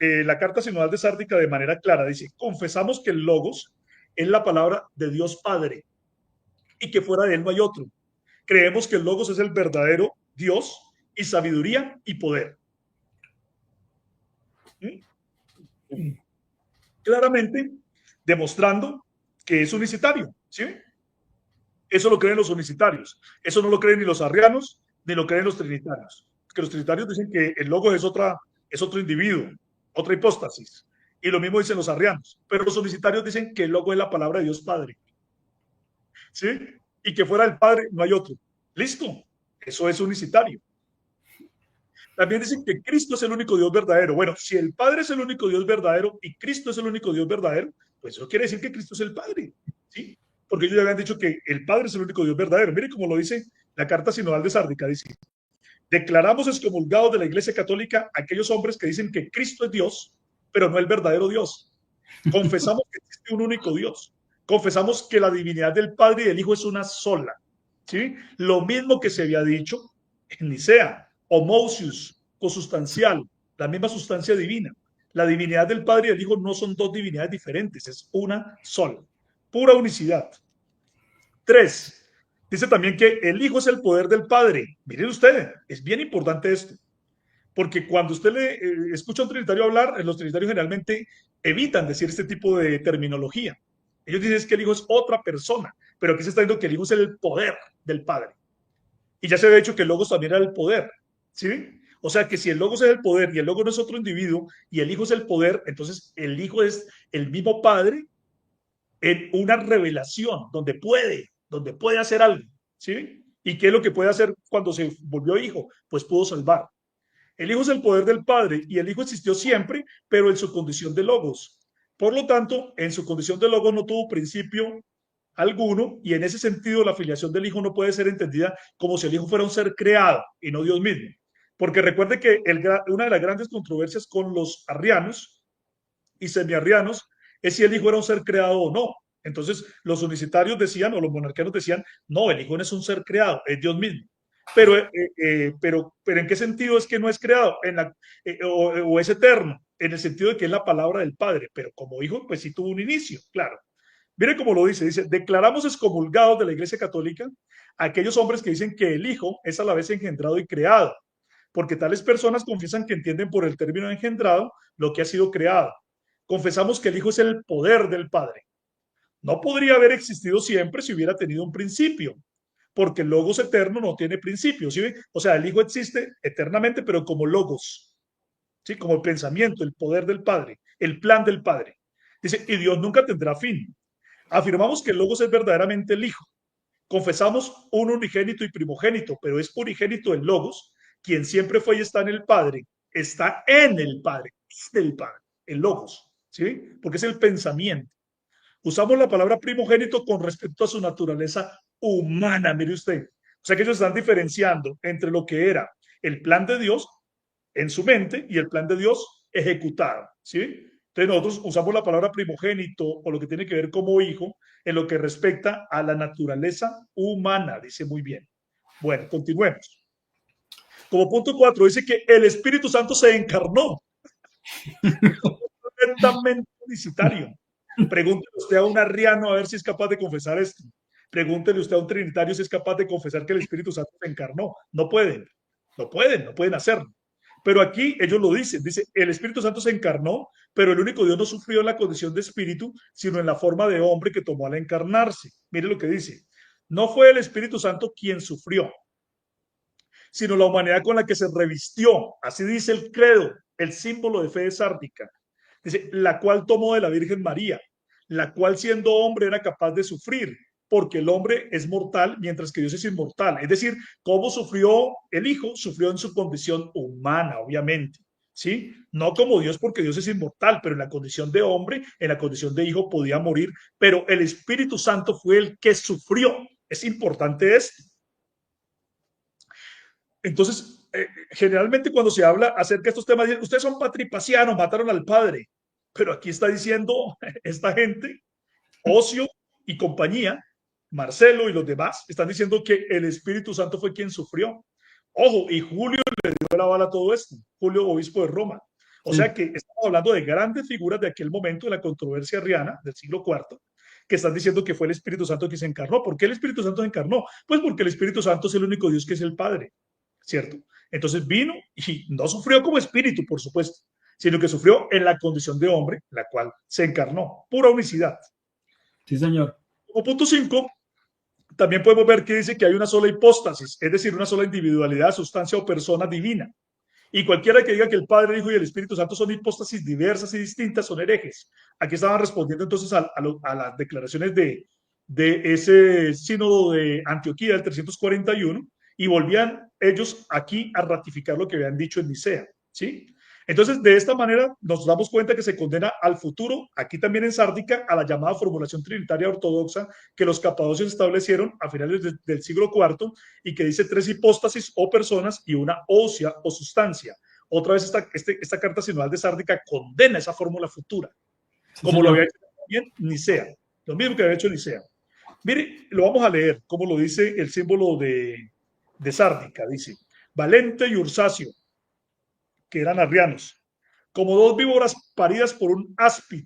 la carta sinodal de Sárdica de manera clara? Dice, confesamos que el logos es la palabra de Dios Padre y que fuera de él no hay otro. Creemos que el logos es el verdadero Dios y sabiduría y poder. ¿Mm? Claramente demostrando que es unicitario, ¿sí? Eso lo creen los unicitarios. Eso no lo creen ni los arrianos ni lo creen los trinitarios. Que los trinitarios dicen que el logo es otro individuo, otra hipóstasis. Y lo mismo dicen los arrianos. Pero los unicitarios dicen que el logo es la palabra de Dios Padre, ¿sí? Y que fuera del Padre no hay otro. Listo. Eso es unicitario. También dicen que Cristo es el único Dios verdadero. Bueno, si el Padre es el único Dios verdadero y Cristo es el único Dios verdadero, pues eso quiere decir que Cristo es el Padre, ¿sí? Porque ellos ya habían dicho que el Padre es el único Dios verdadero. Mire cómo lo dice la carta sinodal de Sárdica, dice, declaramos excomulgados de la Iglesia Católica aquellos hombres que dicen que Cristo es Dios, pero no el verdadero Dios. Confesamos que existe un único Dios. Confesamos que la divinidad del Padre y del Hijo es una sola, ¿sí? Lo mismo que se había dicho en Nicea, homousios, cosustancial, la misma sustancia divina. La divinidad del Padre y del Hijo no son dos divinidades diferentes, es una sola, pura unicidad. 3. Dice también que el Hijo es el poder del Padre. Miren ustedes, es bien importante esto, porque cuando usted le escucha a un trinitario hablar, los trinitarios generalmente evitan decir este tipo de terminología. Ellos dicen que el Hijo es otra persona, pero aquí se está diciendo que el Hijo es el poder del Padre. Y ya se había dicho que el Logos también era el poder, ¿sí? O sea que si el Logos es el poder y el Logos no es otro individuo y el Hijo es el poder, entonces el Hijo es el mismo Padre en una revelación donde puede hacer algo, ¿sí? ¿Y qué es lo que puede hacer cuando se volvió hijo? Pues pudo salvar. El Hijo es el poder del Padre y el Hijo existió siempre, pero en su condición de Logos. Por lo tanto, en su condición de Logos no tuvo principio alguno, y en ese sentido la filiación del Hijo no puede ser entendida como si el Hijo fuera un ser creado y no Dios mismo. Porque recuerde que una de las grandes controversias con los arrianos y semiarrianos es si el Hijo era un ser creado o no. Entonces, los unicitarios decían, o los monarquianos decían, no, el Hijo no es un ser creado, es Dios mismo. Pero ¿en qué sentido es que no es creado? O es eterno, en el sentido de que es la palabra del Padre, pero como Hijo, pues sí tuvo un inicio, claro. Mire cómo lo dice, declaramos excomulgados de la Iglesia Católica a aquellos hombres que dicen que el Hijo es a la vez engendrado y creado, porque tales personas confiesan que entienden por el término engendrado lo que ha sido creado. Confesamos que el Hijo es el poder del Padre. No podría haber existido siempre si hubiera tenido un principio, porque el logos eterno no tiene principio, ¿sí? O sea, el Hijo existe eternamente, pero como logos, ¿sí? Como el pensamiento, el poder del Padre, el plan del Padre. Dice, y Dios nunca tendrá fin. Afirmamos que el logos es verdaderamente el Hijo. Confesamos un unigénito y primogénito, pero es unigénito el logos, quien siempre fue y está en el Padre, está en el Padre, es del Padre, el logos, ¿sí? Porque es el pensamiento. Usamos la palabra primogénito con respecto a su naturaleza humana, mire usted. O sea que ellos están diferenciando entre lo que era el plan de Dios en su mente y el plan de Dios ejecutado, ¿sí? Entonces nosotros usamos la palabra primogénito o lo que tiene que ver como hijo en lo que respecta a la naturaleza humana, dice muy bien. Bueno, continuemos. Como punto 4 dice que el Espíritu Santo se encarnó. Completamente unicitario. Pregúntele usted a un arriano a ver si es capaz de confesar esto. Pregúntele usted a un trinitario si es capaz de confesar que el Espíritu Santo se encarnó. No pueden, no pueden hacerlo. Pero aquí ellos lo dicen, dice, el Espíritu Santo se encarnó, pero el único Dios no sufrió en la condición de espíritu, sino en la forma de hombre que tomó al encarnarse. Mire lo que dice, no fue el Espíritu Santo quien sufrió, sino la humanidad con la que se revistió. Así dice el credo, el símbolo de fe sárdica. Dice, la cual tomó de la Virgen María, la cual siendo hombre era capaz de sufrir, porque el hombre es mortal mientras que Dios es inmortal. Es decir, cómo sufrió el Hijo, sufrió en su condición humana, obviamente. ¿Sí? No como Dios, porque Dios es inmortal, pero en la condición de hombre, en la condición de hijo, podía morir. Pero el Espíritu Santo fue el que sufrió. Es importante esto. Entonces, generalmente cuando se habla acerca de estos temas, dicen, ustedes son patripacianos, mataron al padre. Pero aquí está diciendo esta gente, Ocio y compañía, Marcelo y los demás, están diciendo que el Espíritu Santo fue quien sufrió. Ojo, y Julio le dio la bala a todo esto, Julio, obispo de Roma. O sea que estamos hablando de grandes figuras de aquel momento de la controversia arriana del siglo IV, que están diciendo que fue el Espíritu Santo que se encarnó. ¿Por qué el Espíritu Santo se encarnó? Pues porque el Espíritu Santo es el único Dios que es el Padre. ¿Cierto? Entonces vino y no sufrió como espíritu, por supuesto, sino que sufrió en la condición de hombre, la cual se encarnó, pura unicidad. Sí, señor. Como punto 5, también podemos ver que dice que hay una sola hipóstasis, es decir, una sola individualidad, sustancia o persona divina. Y cualquiera que diga que el Padre, el Hijo y el Espíritu Santo son hipóstasis diversas y distintas son herejes. Aquí estaban respondiendo entonces a las declaraciones de ese sínodo de Antioquía del 341 y volvían ellos aquí a ratificar lo que habían dicho en Nicea, ¿sí? Entonces, de esta manera nos damos cuenta que se condena al futuro, aquí también en Sárdica, a la llamada formulación trinitaria ortodoxa que los capadocios establecieron a finales del siglo IV y que dice tres hipóstasis o personas y una ósea o sustancia. Otra vez esta carta sinodal de Sárdica condena esa fórmula futura, sí, como señor. Lo había hecho también Nicea, lo mismo que había hecho Nicea. Mire, lo vamos a leer, como lo dice el símbolo de Sárdica, dice, Valente y Ursacio, que eran arrianos, como dos víboras paridas por un áspid,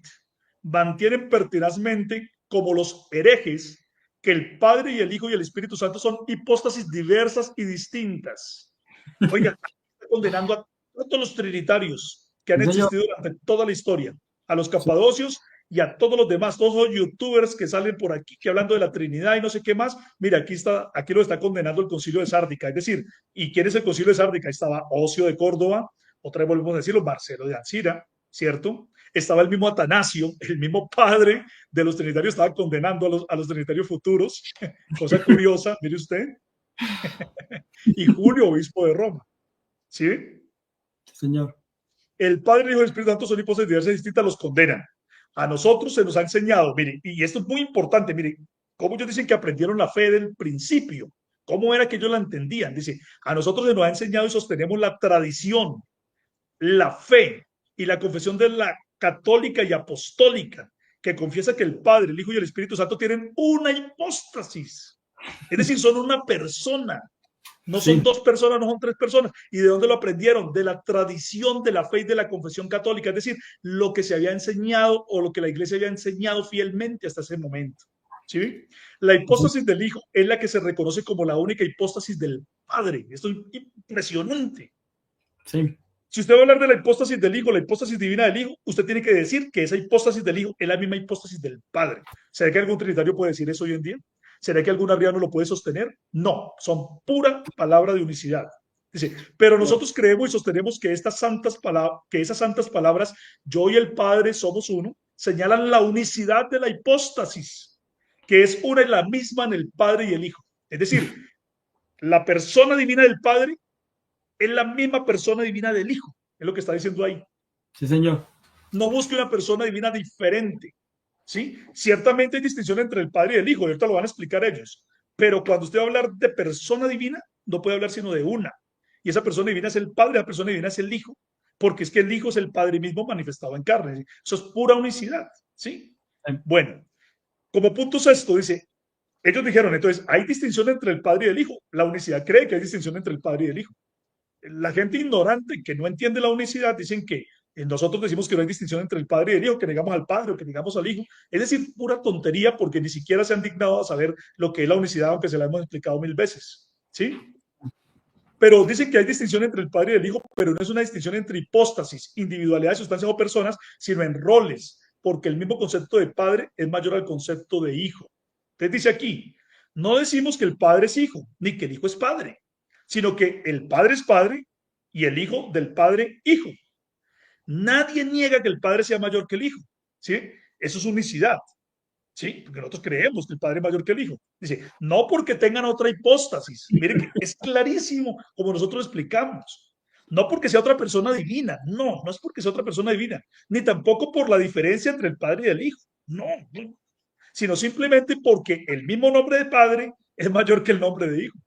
mantienen pertinazmente como los herejes que el Padre y el Hijo y el Espíritu Santo son hipóstasis diversas y distintas. Oiga, está condenando a todos los trinitarios que han existido durante toda la historia, a los capadocios y a todos los demás, todos los youtubers que salen por aquí, que hablando de la Trinidad y no sé qué más, mira, aquí lo está condenando el Concilio de Sárdica, es decir, ¿y quién es el Concilio de Sárdica? Ahí estaba Ocio de Córdoba, otra vez volvemos a decirlo, Marcelo de Ancira, ¿cierto? Estaba el mismo Atanasio, el mismo padre de los trinitarios, estaba condenando a los trinitarios futuros, cosa curiosa, mire usted, y Julio, obispo de Roma, ¿sí? Señor. El Padre, el Hijo y el Espíritu Santo son hipótesis diversas y distintas, los condenan. A nosotros se nos ha enseñado, mire, y esto es muy importante, mire, ¿Cómo ellos dicen que aprendieron la fe del principio? ¿Cómo era que ellos la entendían? Dice, a nosotros se nos ha enseñado y sostenemos la tradición, la fe y la confesión de la católica y apostólica, que confiesa que el Padre, el Hijo y el Espíritu Santo tienen una hipóstasis. Es decir, son una persona. No son Sí, dos personas, no son tres personas. ¿Y de dónde lo aprendieron? De la tradición de la fe y de la confesión católica, es decir, lo que se había enseñado o lo que la iglesia había enseñado fielmente hasta ese momento. ¿Sí? La hipóstasis del Hijo es la que se reconoce como la única hipóstasis del Padre. Esto es impresionante. sí, Si usted va a hablar de la hipóstasis del Hijo, la hipóstasis divina del Hijo, usted tiene que decir que esa hipóstasis del Hijo es la misma hipóstasis del Padre. ¿Será que algún trinitario puede decir eso hoy en día? ¿Será que algún arriano lo puede sostener? No, son pura palabra de unicidad. Dice, pero nosotros creemos y sostenemos que esas santas palabras, yo y el Padre somos uno, señalan la unicidad de la hipóstasis, que es una y la misma en el Padre y el Hijo. Es decir, la persona divina del Padre es la misma persona divina del Hijo, es lo que está diciendo ahí. sí, señor. No busque una persona divina diferente, ¿sí? Ciertamente hay distinción entre el Padre y el Hijo, y ahorita lo van a explicar ellos, pero cuando usted va a hablar de persona divina, no puede hablar sino de una, y esa persona divina es el Padre, la persona divina es el Hijo, porque es que el Hijo es el Padre mismo manifestado en carne, eso es pura unicidad, ¿sí? Bueno, como punto sexto, dice, ellos dijeron, entonces, hay distinción entre el Padre y el Hijo, la unicidad cree que hay distinción entre el Padre y el Hijo. La gente ignorante que no entiende la unicidad dicen que nosotros decimos que no hay distinción entre el Padre y el Hijo, que negamos al Padre o que negamos al Hijo. Es decir, pura tontería porque ni siquiera se han dignado a saber lo que es la unicidad, aunque se la hemos explicado mil veces. ¿Sí? Pero dicen que hay distinción entre el Padre y el Hijo, pero no es una distinción entre hipóstasis, individualidades, sustancias o personas, sino en roles, porque el mismo concepto de Padre es mayor al concepto de Hijo. Entonces dice aquí, no decimos que el Padre es Hijo, ni que el Hijo es Padre, sino que el Padre es Padre y el Hijo del Padre, Hijo. Nadie niega que el Padre sea mayor que el Hijo, ¿sí? Eso es unicidad, ¿sí? Porque nosotros creemos que el Padre es mayor que el Hijo. Dice, no porque tengan otra hipóstasis. Miren que es clarísimo como nosotros lo explicamos. No porque sea otra persona divina, no, no es porque sea otra persona divina, ni tampoco por la diferencia entre el Padre y el Hijo, no, no, sino simplemente porque el mismo nombre de Padre es mayor que el nombre de Hijo.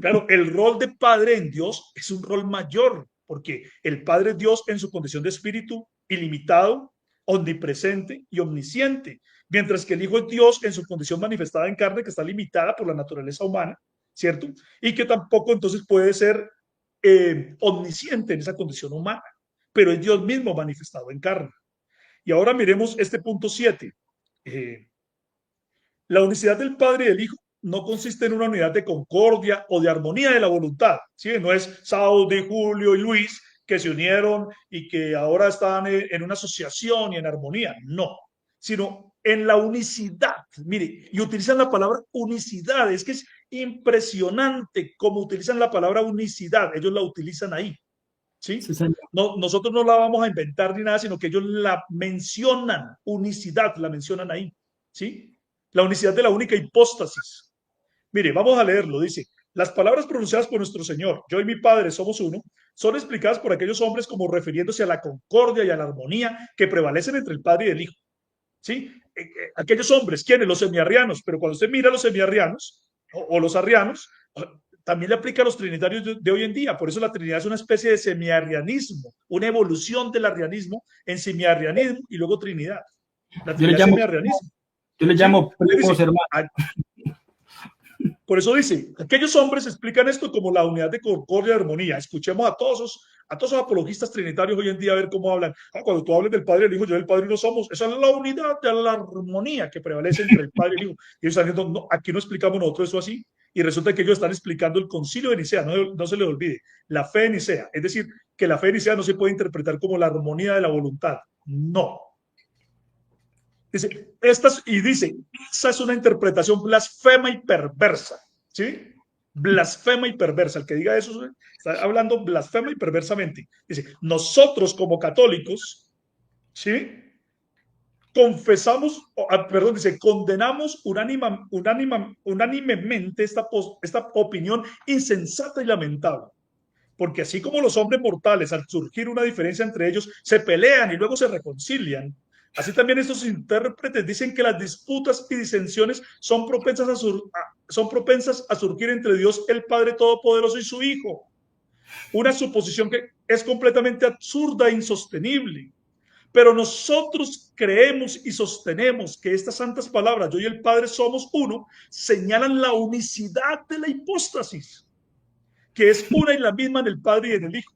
Claro, el rol de Padre en Dios es un rol mayor, porque el Padre es Dios en su condición de espíritu ilimitado, omnipresente y omnisciente, mientras que el Hijo es Dios en su condición manifestada en carne, que está limitada por la naturaleza humana, ¿cierto? Y que tampoco entonces puede ser omnisciente en esa condición humana, pero es Dios mismo manifestado en carne. Y ahora miremos este punto 7. La unicidad del Padre y del Hijo no consiste en una unidad de concordia o de armonía de la voluntad, ¿sí? No es Saudi, Julio y Luis que se unieron y que ahora están en una asociación y en armonía, no, sino en la unicidad. Mire, y utilizan la palabra unicidad, es que es impresionante cómo utilizan la palabra unicidad, ellos la utilizan ahí, Sí, ¿sí? señor. No, nosotros no la vamos a inventar ni nada, sino que ellos la mencionan, unicidad, la mencionan ahí, ¿sí? La unicidad de la única hipóstasis. Mire, vamos a leerlo. Dice, las palabras pronunciadas por nuestro Señor, yo y mi Padre somos uno, son explicadas por aquellos hombres como refiriéndose a la concordia y a la armonía que prevalecen entre el Padre y el Hijo. ¿Sí? Aquellos hombres, ¿quiénes? Los semiarrianos. Pero cuando usted mira a los semiarrianos o los arrianos, también le aplica a los trinitarios de hoy en día. Por eso la Trinidad es una especie de semiarrianismo, una evolución del arrianismo en semiarrianismo y luego Trinidad. La Yo le Trinidad es llamo, semiarrianismo. yo le ¿Sí? llamo primos Dice, hermanos. por eso dice, aquellos hombres explican esto como la unidad de concordia y armonía. Escuchemos a todos los apologistas trinitarios hoy en día a ver cómo hablan. Cuando tú hables del Padre y el Hijo, yo y el Padre no somos. Esa es la unidad de la armonía que prevalece entre el Padre y el Hijo. Y ellos están diciendo, no, aquí no explicamos nosotros eso así. Y resulta que ellos están explicando el concilio de Nicea, no se les olvide, la fe de Nicea. Es decir, que la fe de Nicea no se puede interpretar como la armonía de la voluntad. No, dice, esa es una interpretación blasfema y perversa, ¿sí? Blasfema y perversa. El que diga eso está hablando blasfema y perversamente. Dice, nosotros como católicos, ¿sí? Confesamos, perdón, dice, condenamos unánimemente esta opinión insensata y lamentable. Porque así como los hombres mortales, al surgir una diferencia entre ellos, se pelean y luego se reconcilian, Así también estos intérpretes dicen que las disputas y disensiones son propensas a surgir entre Dios el Padre Todopoderoso y su Hijo. Una suposición que es completamente absurda e insostenible. Pero nosotros creemos y sostenemos que estas santas palabras, yo y el Padre somos uno, señalan la unicidad de la hipóstasis, que es una y la misma en el Padre y en el Hijo.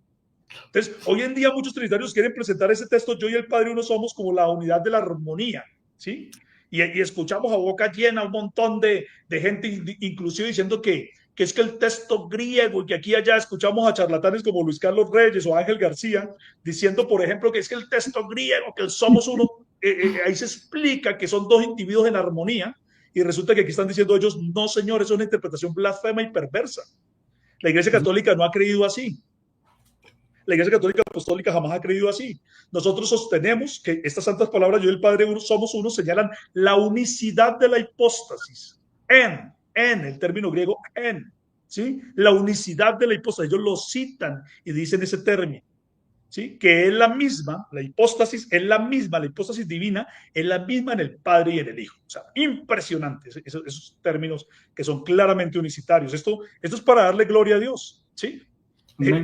Entonces, hoy en día muchos trinitarios quieren presentar ese texto, yo y el Padre uno somos, como la unidad de la armonía, ¿sí? Y escuchamos a boca llena un montón de gente, inclusive diciendo que es que el texto griego, y que aquí y allá escuchamos a charlatanes como Luis Carlos Reyes o Ángel García, diciendo, por ejemplo, que es que el texto griego, que el somos uno, ahí se explica que son dos individuos en armonía, y resulta que aquí están diciendo ellos, no señor, eso es una interpretación blasfema y perversa. La Iglesia Católica no ha creído así. La Iglesia Católica Apostólica jamás ha creído así. Nosotros sostenemos que estas santas palabras, yo y el Padre uno, somos uno, señalan la unicidad de la hipóstasis. El término griego en, ¿sí? La unicidad de la hipóstasis. Ellos lo citan y dicen ese término, ¿sí? Que es la misma, la hipóstasis es la misma, la hipóstasis divina es la misma en el Padre y en el Hijo. O sea, impresionante esos términos que son claramente unicitarios. Esto es para darle gloria a Dios, ¿sí?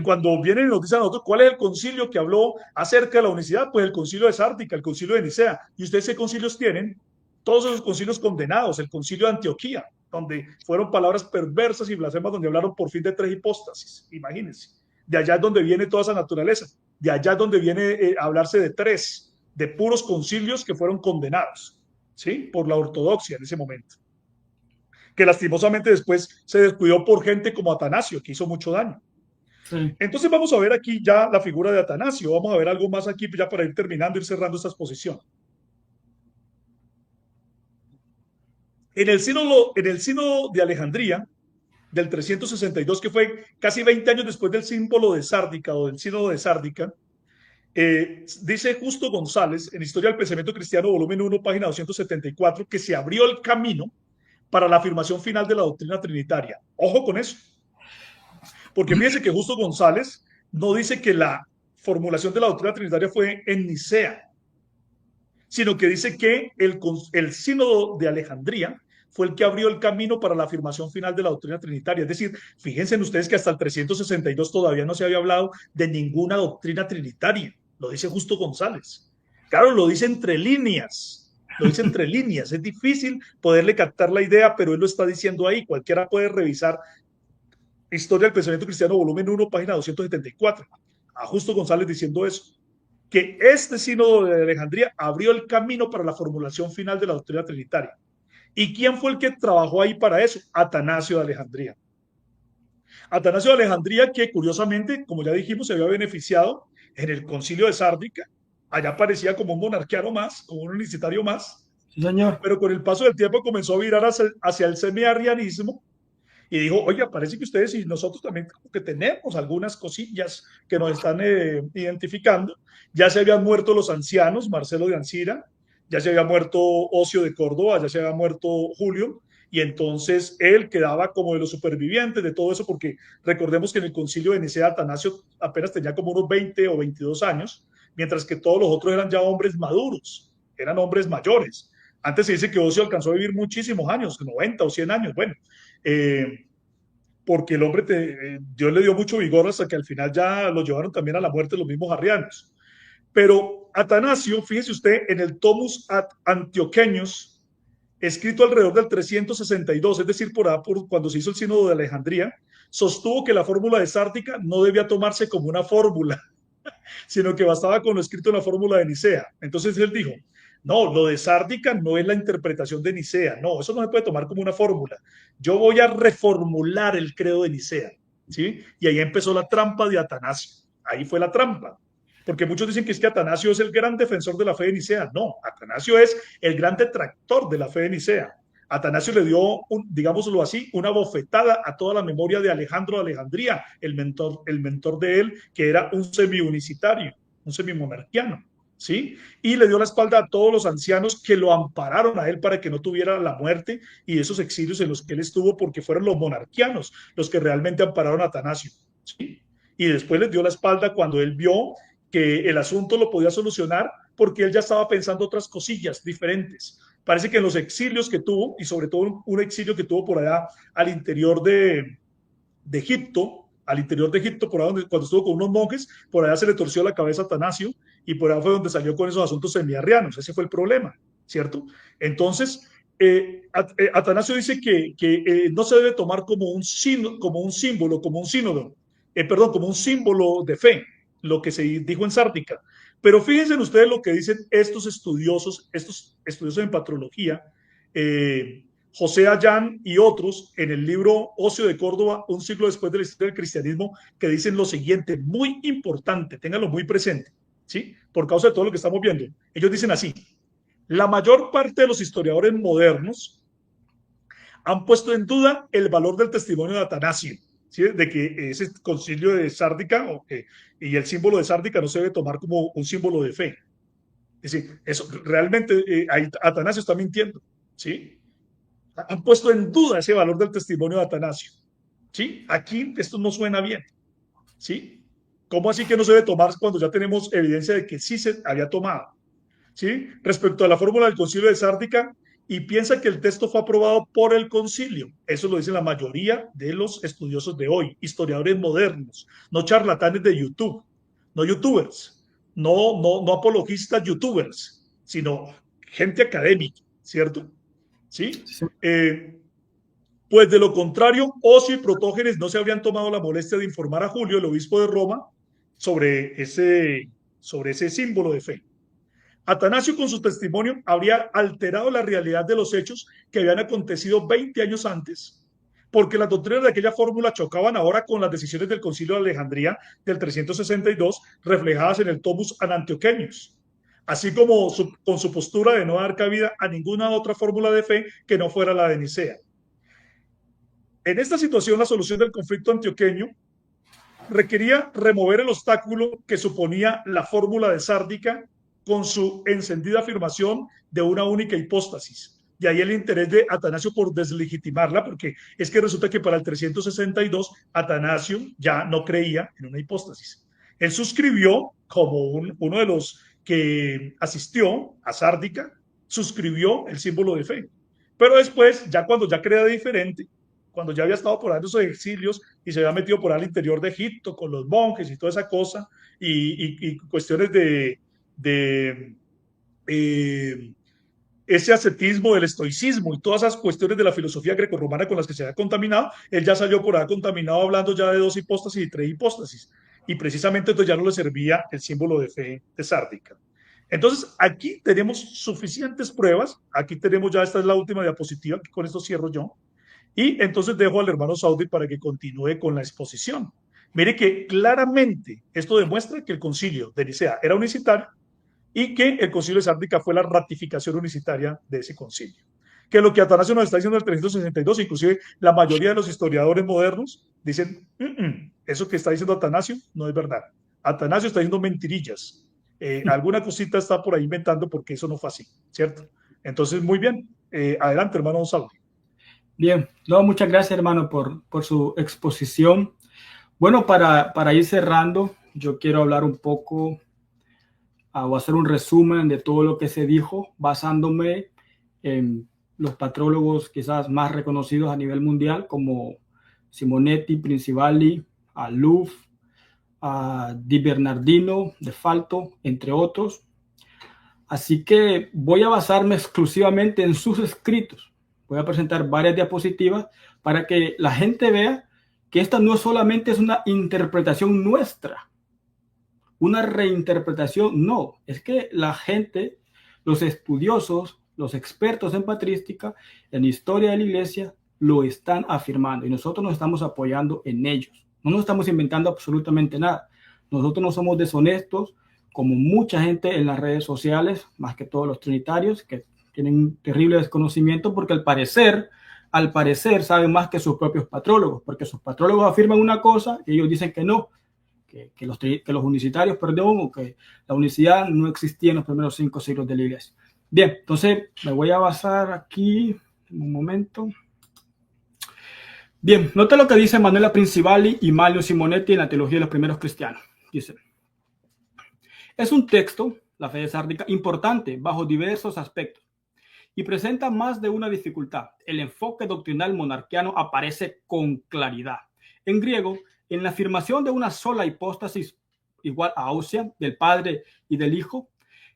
Cuando vienen y nos dicen a nosotros cuál es el concilio que habló acerca de la unicidad, pues el concilio de Sártica, el concilio de Nicea. ¿Y ustedes qué concilios tienen? Todos esos concilios condenados, el concilio de Antioquía, donde fueron palabras perversas y blasfemas, donde hablaron por fin de tres hipóstasis, imagínense. De allá es donde viene toda esa naturaleza, de allá es donde viene a hablarse de tres, de puros concilios que fueron condenados, ¿sí? Por la ortodoxia en ese momento. Que lastimosamente después se descuidó por gente como Atanasio, que hizo mucho daño. Sí. Entonces vamos a ver aquí ya la figura de Atanasio. Vamos a ver algo más aquí ya para ir terminando, ir cerrando esta exposición. En el sínodo de Alejandría, del 362, que fue casi 20 años después del símbolo de Sárdica o del sínodo de Sárdica, dice Justo González, en Historia del Pensamiento Cristiano, volumen 1, página 274, que se abrió el camino para la afirmación final de la doctrina trinitaria. Ojo con eso. Porque fíjense que Justo González no dice que la formulación de la doctrina trinitaria fue en Nicea, sino que dice que el sínodo de Alejandría fue el que abrió el camino para la afirmación final de la doctrina trinitaria. Es decir, fíjense ustedes que hasta el 362 todavía no se había hablado de ninguna doctrina trinitaria. Lo dice Justo González. Claro, lo dice entre líneas. Lo dice entre líneas. Es difícil poderle captar la idea, pero él lo está diciendo ahí. Cualquiera puede revisar Historia del Pensamiento Cristiano, volumen 1, página 274. A Justo González diciendo eso, que este sínodo de Alejandría abrió el camino para la formulación final de la doctrina trinitaria. ¿Y quién fue el que trabajó ahí para eso? Atanasio de Alejandría. Atanasio de Alejandría, que curiosamente, como ya dijimos, se había beneficiado en el concilio de Sárdica. Allá parecía como un monarquiano más, como un unicitario más. Sí, señor. Pero con el paso del tiempo comenzó a virar hacia el semiarrianismo. Y dijo, oye, parece que ustedes y nosotros también como que tenemos algunas cosillas que nos están identificando. Ya se habían muerto los ancianos, Marcelo de Ancira, ya se había muerto Ocio de Córdoba, ya se había muerto Julio, y entonces él quedaba como de los supervivientes de todo eso, porque recordemos que en el concilio de Nicea Atanasio apenas tenía como unos 20 o 22 años, mientras que todos los otros eran ya hombres maduros, eran hombres mayores. Antes se dice que Ocio alcanzó a vivir muchísimos años, 90 o 100 años, bueno, porque el hombre, Dios le dio mucho vigor hasta que al final ya lo llevaron también a la muerte los mismos arrianos. Pero Atanasio, fíjese usted, en el Tomus ad Antioqueños, escrito alrededor del 362, es decir, por cuando se hizo el sínodo de Alejandría, sostuvo que la fórmula de Sártica no debía tomarse como una fórmula, sino que bastaba con lo escrito en la fórmula de Nicea. Entonces él dijo, no, lo de Sárdica no es la interpretación de Nicea, no, eso no se puede tomar como una fórmula. Yo voy a reformular el credo de Nicea, ¿sí? Y ahí empezó la trampa de Atanasio, ahí fue la trampa. Porque muchos dicen que es que Atanasio es el gran defensor de la fe de Nicea. No, Atanasio es el gran detractor de la fe de Nicea. Atanasio le dio, digámoslo así, una bofetada a toda la memoria de Alejandro de Alejandría, el mentor de él, que era un semi-unicitario, un semi-monarquiano, ¿sí? Y le dio la espalda a todos los ancianos que lo ampararon a él para que no tuviera la muerte y esos exilios en los que él estuvo, porque fueron los monarquianos los que realmente ampararon a Atanasio, ¿sí? Y después les dio la espalda cuando él vio que el asunto lo podía solucionar porque él ya estaba pensando otras cosillas diferentes. Parece que en los exilios que tuvo, y sobre todo un exilio que tuvo por allá al interior de Egipto, al interior de Egipto, por allá donde, cuando estuvo con unos monjes, por allá se le torció la cabeza a Atanasio y por allá fue donde salió con esos asuntos semiarrianos. Ese fue el problema, ¿cierto? Entonces, Atanasio dice que no se debe tomar como un símbolo, como un sínodo, perdón, como un símbolo de fe, lo que se dijo en Sártica. Pero fíjense ustedes lo que dicen estos estudiosos en patrología, José Allán y otros en el libro Ocio de Córdoba, un siglo después de la historia del cristianismo, que dicen lo siguiente, muy importante, ténganlo muy presente, ¿sí? Por causa de todo lo que estamos viendo. Ellos dicen así, la mayor parte de los historiadores modernos han puesto en duda el valor del testimonio de Atanasio, ¿sí? De que ese concilio de Sárdica y el símbolo de Sárdica no se debe tomar como un símbolo de fe. Es decir, eso realmente Atanasio está mintiendo, ¿sí? Han puesto en duda ese valor del testimonio de Atanasio, ¿sí? Aquí esto no suena bien, ¿sí? ¿Cómo así que no se debe tomar cuando ya tenemos evidencia de que sí se había tomado? ¿Sí? Respecto a la fórmula del concilio de Sárdica, y piensa que el texto fue aprobado por el concilio. Eso lo dicen la mayoría de los estudiosos de hoy, historiadores modernos, no charlatanes de YouTube, no youtubers, no apologistas youtubers, sino gente académica, ¿cierto? ¿Sí? Sí. Pues de lo contrario, Ocio y Protógenes no se habrían tomado la molestia de informar a Julio, el obispo de Roma, sobre ese símbolo de fe. Atanasio, con su testimonio, habría alterado la realidad de los hechos que habían acontecido 20 años antes, porque las doctrinas de aquella fórmula chocaban ahora con las decisiones del Concilio de Alejandría del 362, reflejadas en el Tomus Anantioquenius, así como con su postura de no dar cabida a ninguna otra fórmula de fe que no fuera la de Nicea. En esta situación, la solución del conflicto antioqueño requería remover el obstáculo que suponía la fórmula de Sárdica con su encendida afirmación de una única hipóstasis. De ahí el interés de Atanasio por deslegitimarla, porque es que resulta que para el 362 Atanasio ya no creía en una hipóstasis. Él suscribió, como uno de los que asistió a Sárdica, suscribió el símbolo de fe. Pero después, ya cuando ya creía diferente, cuando ya había estado por ahí en esos exilios y se había metido por al interior de Egipto con los monjes y toda esa cosa, y cuestiones de ese ascetismo, del estoicismo y todas esas cuestiones de la filosofía grecorromana con las que se había contaminado, él ya salió por ahí contaminado hablando ya de 2 hipóstasis y 3 hipóstasis. Y precisamente entonces ya no le servía el símbolo de fe de Sárdica. Entonces, aquí tenemos suficientes pruebas. Aquí tenemos ya, esta es la última diapositiva, que con esto cierro yo. Y entonces dejo al hermano Saudi para que continúe con la exposición. Mire que claramente esto demuestra que el concilio de Nicea era unicitario y que el concilio de Sárdica fue la ratificación unicitaria de ese concilio. Que lo que Atanasio nos está diciendo en el 362, inclusive la mayoría de los historiadores modernos dicen, eso que está diciendo Atanasio no es verdad. Atanasio está diciendo mentirillas. Alguna cosita está por ahí inventando porque eso no fue así, ¿cierto? Entonces, muy bien. Adelante, hermano Saudi. Bien, no, muchas gracias, hermano, por su exposición. Bueno, para ir cerrando, yo quiero hablar un poco o hacer un resumen de todo lo que se dijo, basándome en los patrólogos quizás más reconocidos a nivel mundial, como Simonetti, Principali, Louf, Di Bernardino, De Falto, entre otros. Así que voy a basarme exclusivamente en sus escritos. Voy a presentar varias diapositivas para que la gente vea que esta no solamente es una interpretación nuestra, una reinterpretación, no, es que la gente, los estudiosos, los expertos en patrística, en historia de la iglesia, lo están afirmando y nosotros nos estamos apoyando en ellos. No nos estamos inventando absolutamente nada. Nosotros no somos deshonestos, como mucha gente en las redes sociales, más que todos los trinitarios, que tienen un terrible desconocimiento porque al parecer saben más que sus propios patrólogos, porque sus patrólogos afirman una cosa y ellos dicen que no, que los unicitarios, perdón, o que la unicidad no existía en los primeros 5 siglos de la iglesia. Bien, entonces me voy a basar aquí en un momento. Bien, nota lo que dice Manuela Principali y Manlio Simonetti en la teología de los primeros cristianos. Dice, es un texto la fe sárdica, importante bajo diversos aspectos y presenta más de una dificultad. El enfoque doctrinal monarquiano aparece con claridad. En griego, en la afirmación de una sola hipóstasis igual a ousia, del Padre y del Hijo,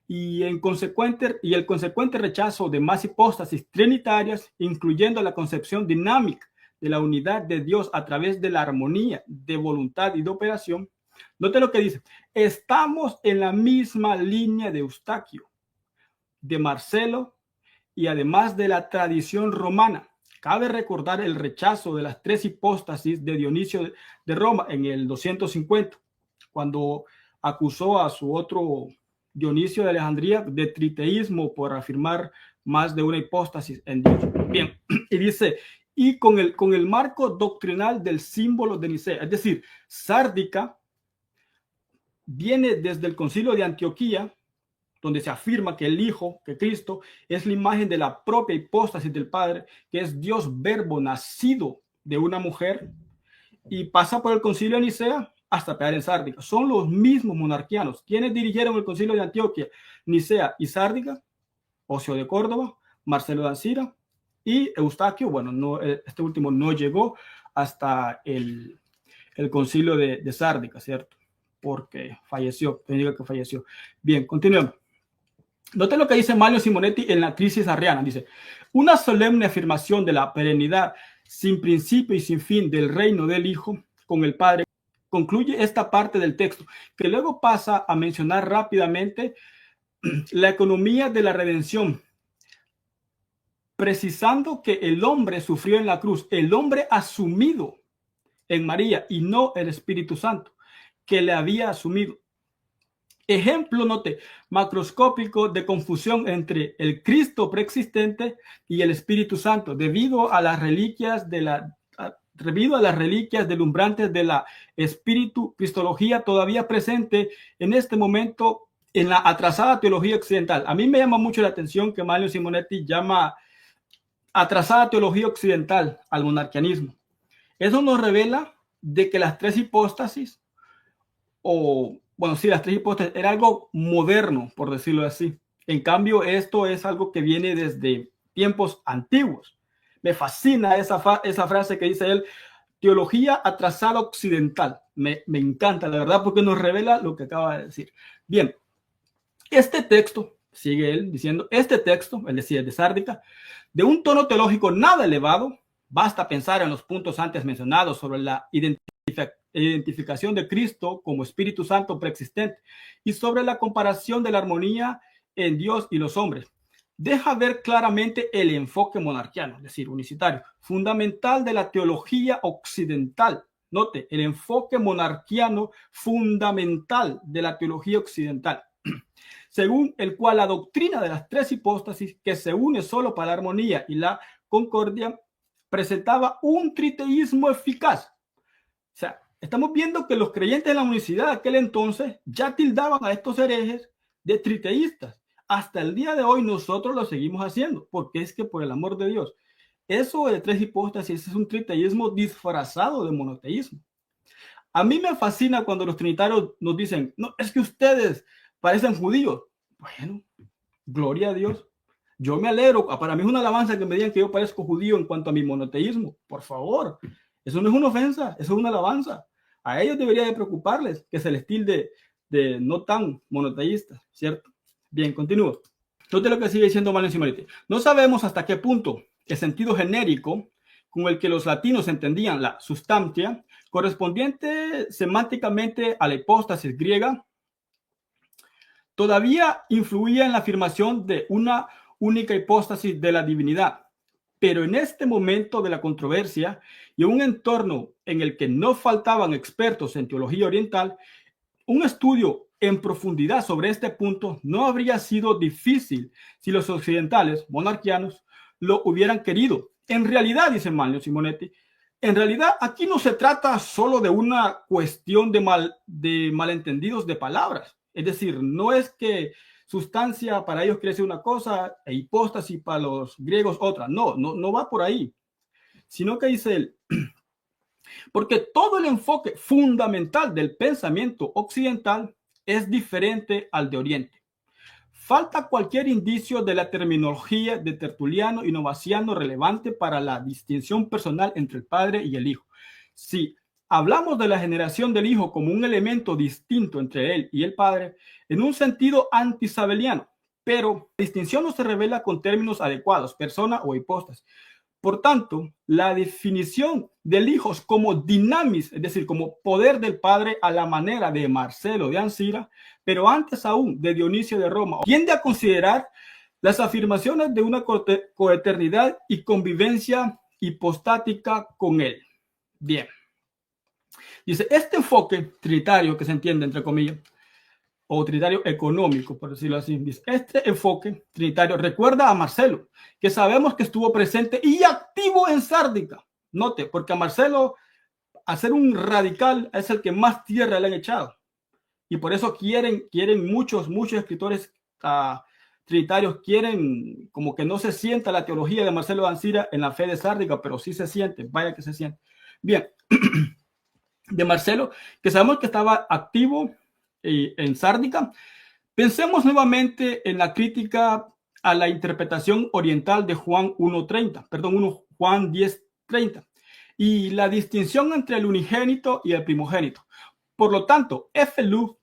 y el consecuente rechazo de más hipóstasis trinitarias, incluyendo la concepción dinámica de la unidad de Dios a través de la armonía de voluntad y de operación. Note lo que dice: estamos en la misma línea de Eustaquio, de Marcelo y además de la tradición romana. Cabe recordar el rechazo de las tres hipóstasis de Dionisio de Roma en el 250, cuando acusó a su otro Dionisio de Alejandría de triteísmo por afirmar más de una hipóstasis en Dios. Bien, y dice, y con el marco doctrinal del símbolo de Nicea, es decir, sárdica, viene desde el Concilio de Antioquía, donde se afirma que el Hijo, que Cristo, es la imagen de la propia hipóstasis del Padre, que es Dios verbo nacido de una mujer, y pasa por el Concilio de Nicea hasta pegar en Sárdica. Son los mismos monarquianos. ¿Quiénes dirigieron el Concilio de Antioquía, Nicea y Sárdica? Ocio de Córdoba, Marcelo de Ancira y Eustaquio. Bueno, no, este último no llegó hasta el Concilio de Sárdica, ¿cierto? Porque falleció, te digo que falleció. Bien, continuemos. Note lo que dice Manlio Simonetti en la crisis arriana. Dice, una solemne afirmación de la perenidad sin principio y sin fin del reino del Hijo con el Padre concluye esta parte del texto, que luego pasa a mencionar rápidamente la economía de la redención, precisando que el hombre sufrió en la cruz, el hombre asumido en María y no el Espíritu Santo, que le había asumido. Ejemplo, note, macroscópico de confusión entre el Cristo preexistente y el Espíritu Santo, debido a las reliquias deslumbrantes de la espíritu cristología todavía presente en este momento en la atrasada teología occidental. A mí me llama mucho la atención que Manlio Simonetti llama atrasada teología occidental al monarquianismo. Eso nos revela de que las tres hipóstasis las tres hipótesis era algo moderno, por decirlo así. En cambio, esto es algo que viene desde tiempos antiguos. Me fascina esa frase que dice él, teología atrasada occidental. Me encanta, la verdad, porque nos revela lo que acaba de decir. Bien, este texto, sigue él diciendo, este texto, él decía de Sárdica, de un tono teológico nada elevado, basta pensar en los puntos antes mencionados sobre la identificación de Cristo como Espíritu Santo preexistente y sobre la comparación de la armonía en Dios y los hombres. Deja ver claramente el enfoque monarquiano, es decir, unicitario, fundamental de la teología occidental. Note, el enfoque monarquiano fundamental de la teología occidental, según el cual la doctrina de las tres hipóstasis, que se une solo para la armonía y la concordia, presentaba un triteísmo eficaz. O sea, estamos viendo que los creyentes de la universidad de aquel entonces ya tildaban a estos herejes de triteístas. Hasta el día de hoy nosotros lo seguimos haciendo, porque es que por el amor de Dios, eso de tres hipóstasis es un triteísmo disfrazado de monoteísmo. A mí me fascina cuando los trinitarios nos dicen, no, es que ustedes parecen judíos. Bueno, gloria a Dios. Yo me alegro, para mí es una alabanza que me digan que yo parezco judío en cuanto a mi monoteísmo. Por favor, eso no es una ofensa, eso es una alabanza. A ellos debería de preocuparles que se les tilde de no tan monoteístas, ¿cierto? Bien, continúo. Note lo que sigue diciendo Manlio Simonetti. No sabemos hasta qué punto el sentido genérico con el que los latinos entendían la sustancia, correspondiente semánticamente a la hipóstasis griega, todavía influía en la afirmación de una única hipóstasis de la divinidad. Pero en este momento de la controversia y en un entorno en el que no faltaban expertos en teología oriental, un estudio en profundidad sobre este punto no habría sido difícil si los occidentales monarquianos lo hubieran querido. En realidad, dice Manlio Simonetti, en realidad aquí no se trata solo de una cuestión de malentendidos de palabras. Es decir, no es que sustancia para ellos quiere decir una cosa e hipóstasis para los griegos otra. No va por ahí. Sino que dice él, porque todo el enfoque fundamental del pensamiento occidental es diferente al de Oriente. falta cualquier indicio de la terminología de Tertuliano y Novaciano relevante para la distinción personal entre el Padre y el Hijo. Si hablamos de la generación del Hijo como un elemento distinto entre él y el Padre, en un sentido antisabeliano, pero la distinción no se revela con términos adecuados, persona o hipóstasis. Por tanto, la definición del Hijo como dinamis, es decir, como poder del Padre a la manera de Marcelo de Ancira, pero antes aún de Dionisio de Roma, tiende a considerar las afirmaciones de una coeternidad y convivencia hipostática con él. Bien. Dice, este enfoque trinitario, que se entiende entre comillas, o trinitario económico, por decirlo así, dice, este enfoque trinitario recuerda a Marcelo, que sabemos que estuvo presente y activo en Sárdica. Note, porque a Marcelo, a ser un radical, es el que más tierra le han echado. Y por eso quieren muchos escritores trinitarios, quieren como que no se sienta la teología de Marcelo de Ancira en la fe de Sárdica, pero sí se siente, vaya que se siente. Bien, de Marcelo, que sabemos que estaba activo en Sárdica. Pensemos nuevamente en la crítica a la interpretación oriental de Juan 1.30, perdón, Juan 10.30, y la distinción entre el unigénito y el primogénito. Por lo tanto, F. Luke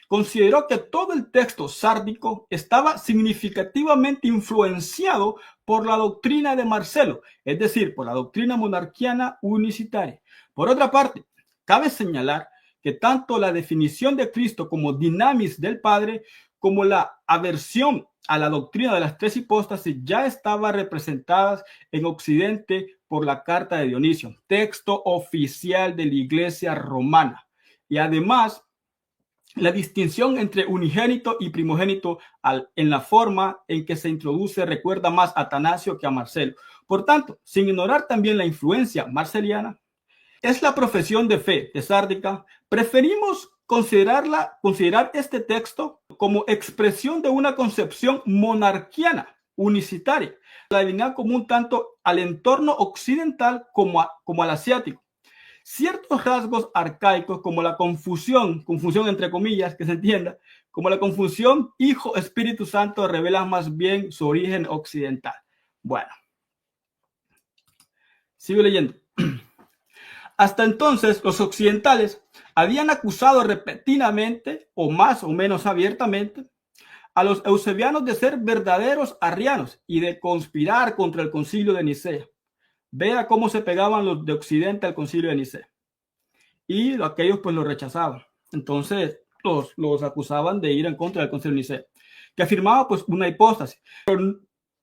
consideró que todo el texto sárdico estaba significativamente influenciado por la doctrina de Marcelo, es decir, por la doctrina monarquiana unicitaria. Por otra parte, cabe señalar que tanto la definición de Cristo como dinamis del Padre, como la aversión a la doctrina de las tres hipóstasis ya estaba representadas en Occidente por la Carta de Dionisio, texto oficial de la Iglesia romana. Y además, la distinción entre unigénito y primogénito en la forma en que se introduce recuerda más a Atanasio que a Marcelo. Por tanto, sin ignorar también la influencia marceliana, es la profesión de fe de Sárdica. Preferimos considerar este texto como expresión de una concepción monarquiana, unicitaria, la divinidad común tanto al entorno occidental como al asiático. Ciertos rasgos arcaicos como la confusión entre comillas, que se entienda, como la confusión Hijo-Espíritu Santo revelan más bien su origen occidental. Bueno, sigo leyendo. Hasta entonces, los occidentales habían acusado repetidamente, o más o menos abiertamente, a los eusebianos de ser verdaderos arrianos y de conspirar contra el concilio de Nicea. Vea cómo se pegaban los de Occidente al concilio de Nicea. Y aquellos pues lo rechazaban. Entonces los acusaban de ir en contra del concilio de Nicea, que afirmaba pues una hipóstasis.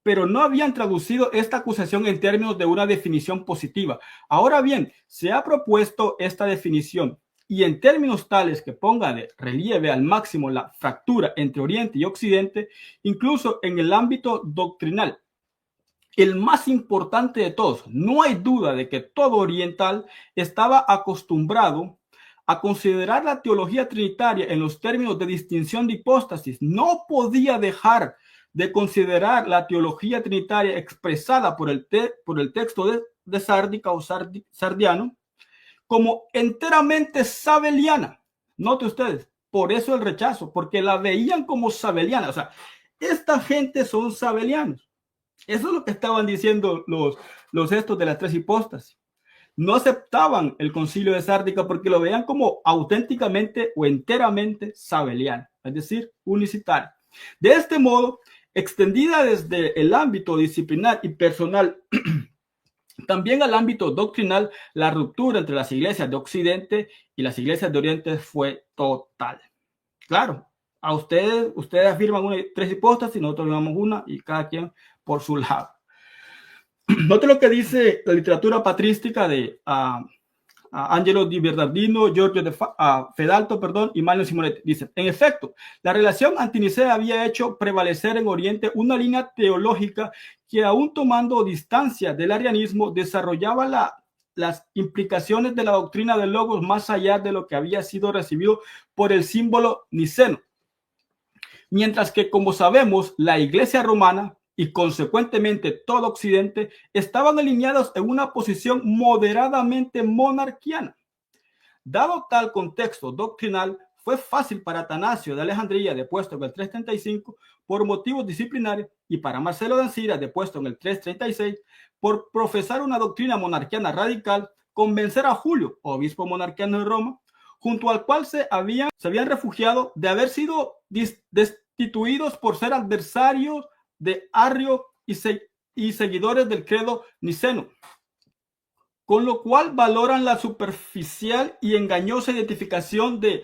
Pero no habían traducido esta acusación en términos de una definición positiva. Ahora bien, se ha propuesto esta definición y en términos tales que ponga de relieve al máximo la fractura entre Oriente y Occidente, incluso en el ámbito doctrinal. El más importante de todos, no hay duda de que todo oriental estaba acostumbrado a considerar la teología trinitaria en los términos de distinción de hipóstasis. No podía dejar de considerar la teología trinitaria expresada por el texto de Sárdica o sardiano como enteramente sabeliana. Note ustedes, por eso el rechazo, porque la veían como sabeliana. O sea, esta gente son sabelianos. Eso es lo que estaban diciendo los estos de las tres hipóstasis. No aceptaban el concilio de Sárdica porque lo veían como auténticamente o enteramente sabeliano, es decir, unicitario. De este modo, extendida desde el ámbito disciplinar y personal también al ámbito doctrinal, la ruptura entre las iglesias de Occidente y las iglesias de Oriente fue total. Claro, a ustedes afirman tres hipóstasis, nosotros afirmamos una y cada quien por su lado. Note lo que dice la literatura patrística de Angelo Di Bernardino, Giorgio de Fedalto, y Manuel Simonetti. Dice, en efecto, la relación antinicea había hecho prevalecer en Oriente una línea teológica que, aún tomando distancia del arianismo, desarrollaba las implicaciones de la doctrina del Logos más allá de lo que había sido recibido por el símbolo niceno. Mientras que, como sabemos, la Iglesia romana y consecuentemente todo Occidente estaban alineados en una posición moderadamente monarquiana. Dado tal contexto doctrinal, fue fácil para Atanasio de Alejandría, depuesto en el 335 por motivos disciplinarios, y para Marcelo de Ancira, depuesto en el 336 por profesar una doctrina monarquiana radical, convencer a Julio, obispo monarquiano de Roma, junto al cual se habían refugiado de haber sido destituidos por ser adversarios de Arrio y seguidores del credo niceno, con lo cual valoran la superficial y engañosa identificación de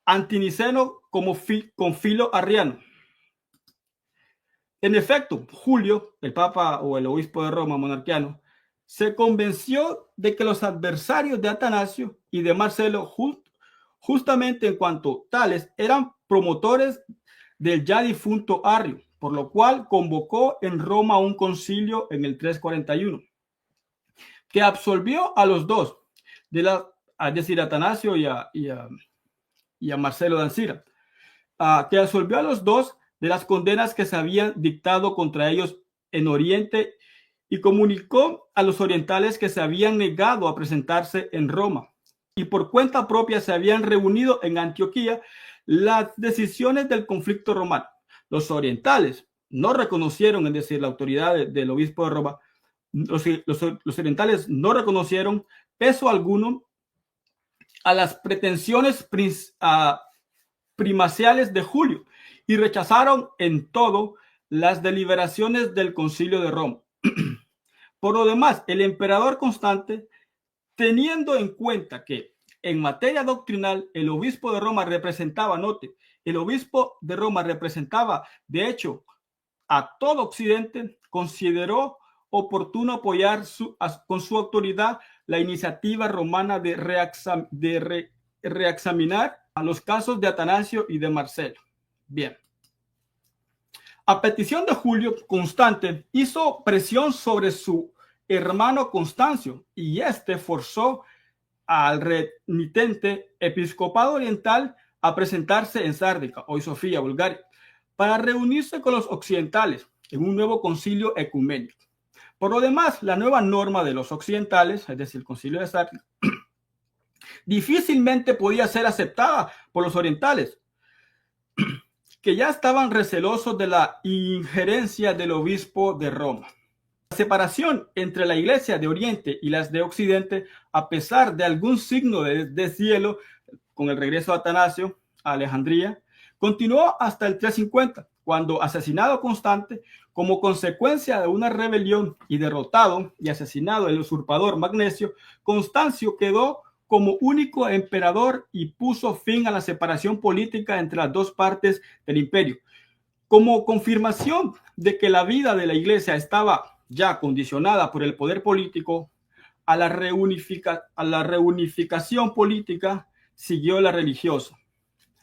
antiniceno como con Filo arriano. En efecto, Julio, el papa o el obispo de Roma monarquiano, se convenció de que los adversarios de Atanasio y de Marcelo, justamente en cuanto tales, eran promotores del ya difunto Arrio, por lo cual convocó en Roma un concilio en el 341, que absolvió a los dos, es decir, a Atanasio y a Marcelo de Ancira, que absolvió a los dos de las condenas que se habían dictado contra ellos en Oriente, y comunicó a los orientales que se habían negado a presentarse en Roma y por cuenta propia se habían reunido en Antioquía las decisiones del conflicto romano. Los orientales no reconocieron, es decir, la autoridad del obispo de Roma, los orientales no reconocieron peso alguno a las pretensiones primaciales de Julio y rechazaron en todo las deliberaciones del Concilio de Roma. Por lo demás, el emperador Constante, teniendo en cuenta que en materia doctrinal el obispo de Roma representaba, el obispo de Roma representaba de hecho a todo Occidente, consideró oportuno apoyar con su autoridad la iniciativa romana de reexaminar a los casos de Atanasio y de Marcelo. Bien. A petición de Julio, Constante hizo presión sobre su hermano Constancio y este forzó al renitente episcopado oriental a presentarse en Sárdica, hoy Sofía, Bulgaria, para reunirse con los occidentales en un nuevo concilio ecuménico. Por lo demás, la nueva norma de los occidentales, es decir, el concilio de Sárdica, difícilmente podía ser aceptada por los orientales, que ya estaban recelosos de la injerencia del obispo de Roma. La separación entre la iglesia de Oriente y las de Occidente, a pesar de algún signo de deshielo con el regreso de Atanasio a Alejandría, continuó hasta el 350, cuando asesinado Constante como consecuencia de una rebelión y derrotado y asesinado el usurpador Magnesio, Constancio quedó como único emperador y puso fin a la separación política entre las dos partes del imperio. Como confirmación de que la vida de la iglesia estaba ya condicionada por el poder político, a la reunificación política siguió la religiosa.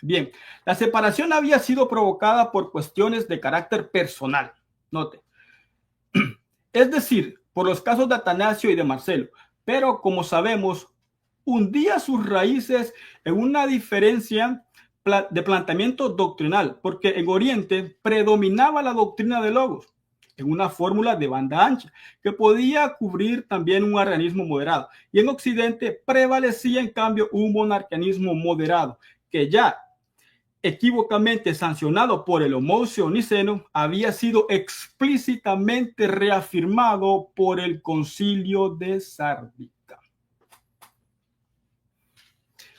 Bien, la separación había sido provocada por cuestiones de carácter personal, note, es decir, por los casos de Atanasio y de Marcelo, pero como sabemos, hundía sus raíces en una diferencia de planteamiento doctrinal, porque en Oriente predominaba la doctrina de Logos, en una fórmula de banda ancha, que podía cubrir también un arrianismo moderado, y en Occidente prevalecía en cambio un monarquianismo moderado, que ya equívocamente sancionado por el homoucio niceno, había sido explícitamente reafirmado por el Concilio de Sárdica.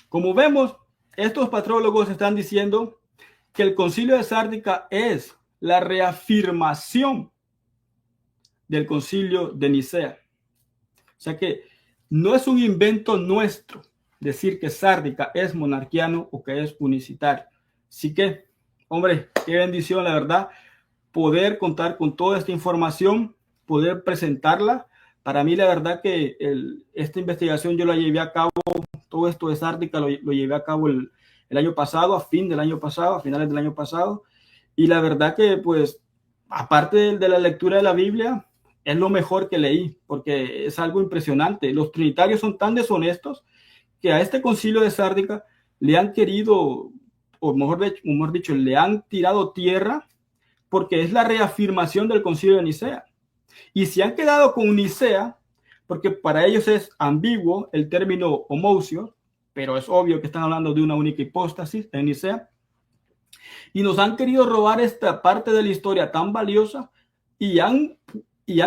Como vemos, estos patrólogos están diciendo que el Concilio de Sárdica es la reafirmación del Concilio de Nicea. O sea que no es un invento nuestro decir que Sárdica es monarquiano o que es unicitario. Así que, hombre, qué bendición, la verdad, poder contar con toda esta información, poder presentarla. Para mí, la verdad que esta investigación yo la llevé a cabo, todo esto de Sárdica lo llevé a cabo el año pasado, a finales del año pasado. Y la verdad que, pues, aparte de la lectura de la Biblia, es lo mejor que leí, porque es algo impresionante. Los trinitarios son tan deshonestos que a este concilio de Sárdica le han querido, o mejor dicho, le han tirado tierra, porque es la reafirmación del concilio de Nicea. Y se han quedado con Nicea, porque para ellos es ambiguo el término homoucio, pero es obvio que están hablando de una única hipóstasis en Nicea. Y nos han querido robar esta parte de la historia tan valiosa y han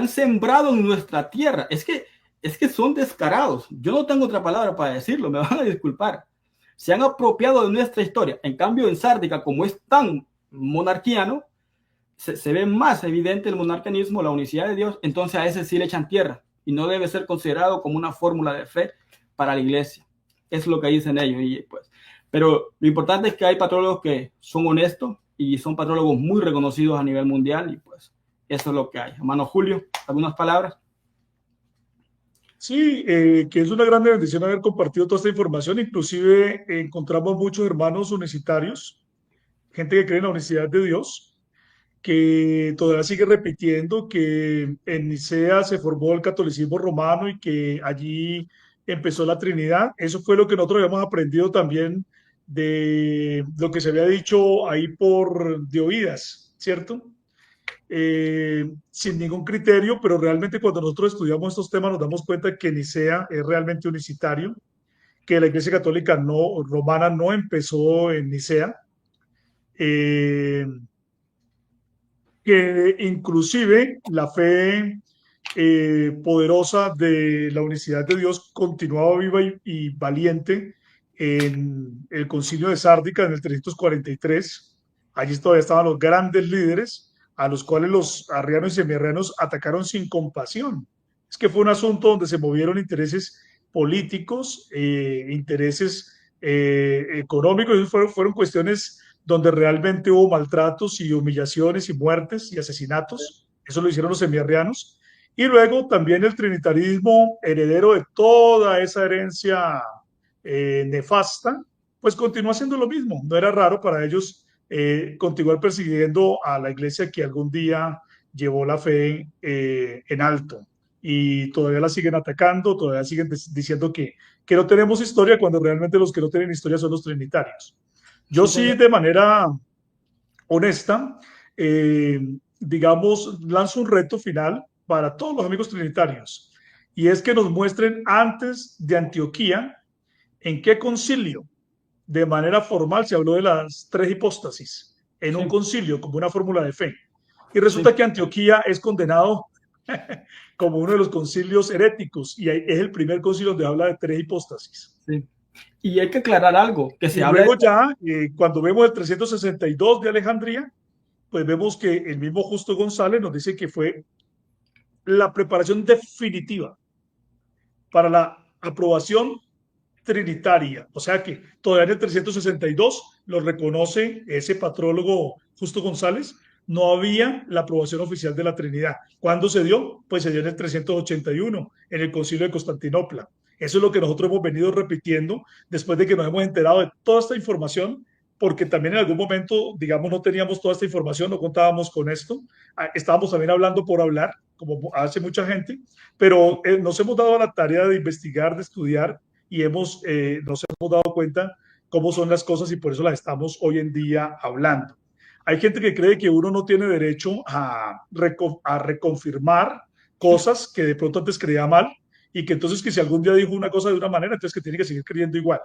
sembrado en nuestra tierra. Es que son descarados. Yo no tengo otra palabra para decirlo, me van a disculpar. Se han apropiado de nuestra historia. En cambio, en Sárdica, como es tan monarquiano, se ve más evidente el monarcanismo, la unicidad de Dios, entonces a ese sí le echan tierra y no debe ser considerado como una fórmula de fe para la iglesia. Es lo que dicen ellos. Y pues, pero lo importante es que hay patrólogos que son honestos y son patrólogos muy reconocidos a nivel mundial y pues eso es lo que hay. Hermano Julio, ¿algunas palabras? Sí, que es una gran bendición haber compartido toda esta información. Inclusive encontramos muchos hermanos universitarios, gente que cree en la unicidad de Dios, que todavía sigue repitiendo que en Nicea se formó el catolicismo romano y que allí empezó la Trinidad. Eso fue lo que nosotros habíamos aprendido también de lo que se había dicho ahí por de oídas, ¿cierto? Sin ningún criterio, pero realmente cuando nosotros estudiamos estos temas nos damos cuenta que Nicea es realmente unicitario, que la Iglesia Católica no, romana no empezó en Nicea, eh, que inclusive la fe poderosa de la unicidad de Dios continuaba viva y valiente en el concilio de Sárdica en el 343. Allí todavía estaban los grandes líderes a los cuales los arrianos y semiarrianos atacaron sin compasión. Es que fue un asunto donde se movieron intereses políticos, intereses económicos, fueron cuestiones donde realmente hubo maltratos y humillaciones y muertes y asesinatos. Eso lo hicieron los semiarrianos. Y luego también el trinitarismo, heredero de toda esa herencia nefasta, pues continuó haciendo lo mismo. No era raro para ellos continuar persiguiendo a la iglesia que algún día llevó la fe en alto. Y todavía la siguen atacando, todavía siguen diciendo que no tenemos historia, cuando realmente los que no tienen historia son los trinitarios. Yo Sí, sí, señor. de manera honesta, digamos, lanzo un reto final para todos los amigos trinitarios, y es que nos muestren antes de Antioquía en qué concilio de manera formal se habló de las tres hipóstasis en un Sí, concilio como una fórmula de fe. Y sí, resulta que Antioquía es condenado como uno de los concilios heréticos y es el primer concilio donde habla de tres hipóstasis. sí. Y hay que aclarar algo, que se Y habla de... luego ya, cuando vemos el 362 de Alejandría, pues vemos que el mismo Justo González nos dice que fue la preparación definitiva para la aprobación trinitaria. O sea que todavía en el 362 lo reconoce ese patrólogo Justo González, no había la aprobación oficial de la Trinidad. ¿Cuándo se dio? Pues se dio en el 381, en el Concilio de Constantinopla. Eso es lo que nosotros hemos venido repitiendo después de que nos hemos enterado de toda esta información, porque también en algún momento, digamos, no teníamos toda esta información, no contábamos con esto. Estábamos también hablando por hablar, como hace mucha gente, pero nos hemos dado la tarea de investigar, de estudiar, y nos hemos dado cuenta cómo son las cosas y por eso las estamos hoy en día hablando. Hay gente que cree que uno no tiene derecho a reconfirmar cosas que de pronto antes creía mal, y que entonces que si algún día dijo una cosa de una manera, entonces que tiene que seguir creyendo igual.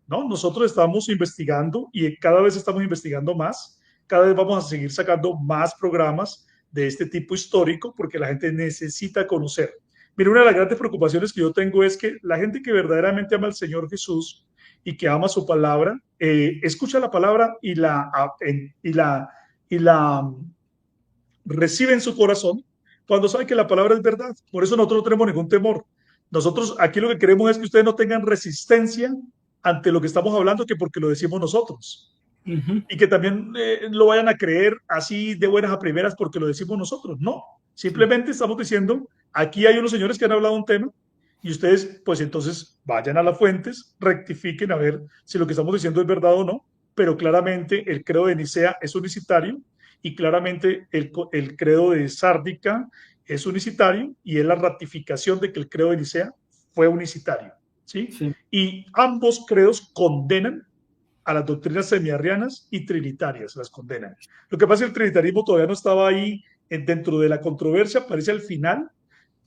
No, nosotros estamos investigando y cada vez estamos investigando más, cada vez vamos a seguir sacando más programas de este tipo histórico porque la gente necesita conocer. Mira, una de las grandes preocupaciones que yo tengo es que la gente que verdaderamente ama al Señor Jesús y que ama su palabra, escucha la palabra y la recibe en su corazón cuando sabe que la palabra es verdad. Por eso nosotros no tenemos ningún temor. Nosotros aquí lo que queremos es que ustedes no tengan resistencia ante lo que estamos hablando, que porque lo decimos nosotros. Ujú. Y que también lo vayan a creer así de buenas a primeras porque lo decimos nosotros. No, Sí, simplemente estamos diciendo, aquí hay unos señores que han hablado un tema y ustedes, pues entonces vayan a las fuentes, rectifiquen a ver si lo que estamos diciendo es verdad o no, pero claramente el credo de Nicea es unicitario y claramente el credo de Sárdica es unicitario y es la ratificación de que el credo de Nicea fue unicitario, ¿sí? sí, Y ambos credos condenan a las doctrinas semiarrianas y trinitarias, las condenan. Lo que pasa es que el trinitarismo todavía no estaba ahí dentro de la controversia, aparece al final,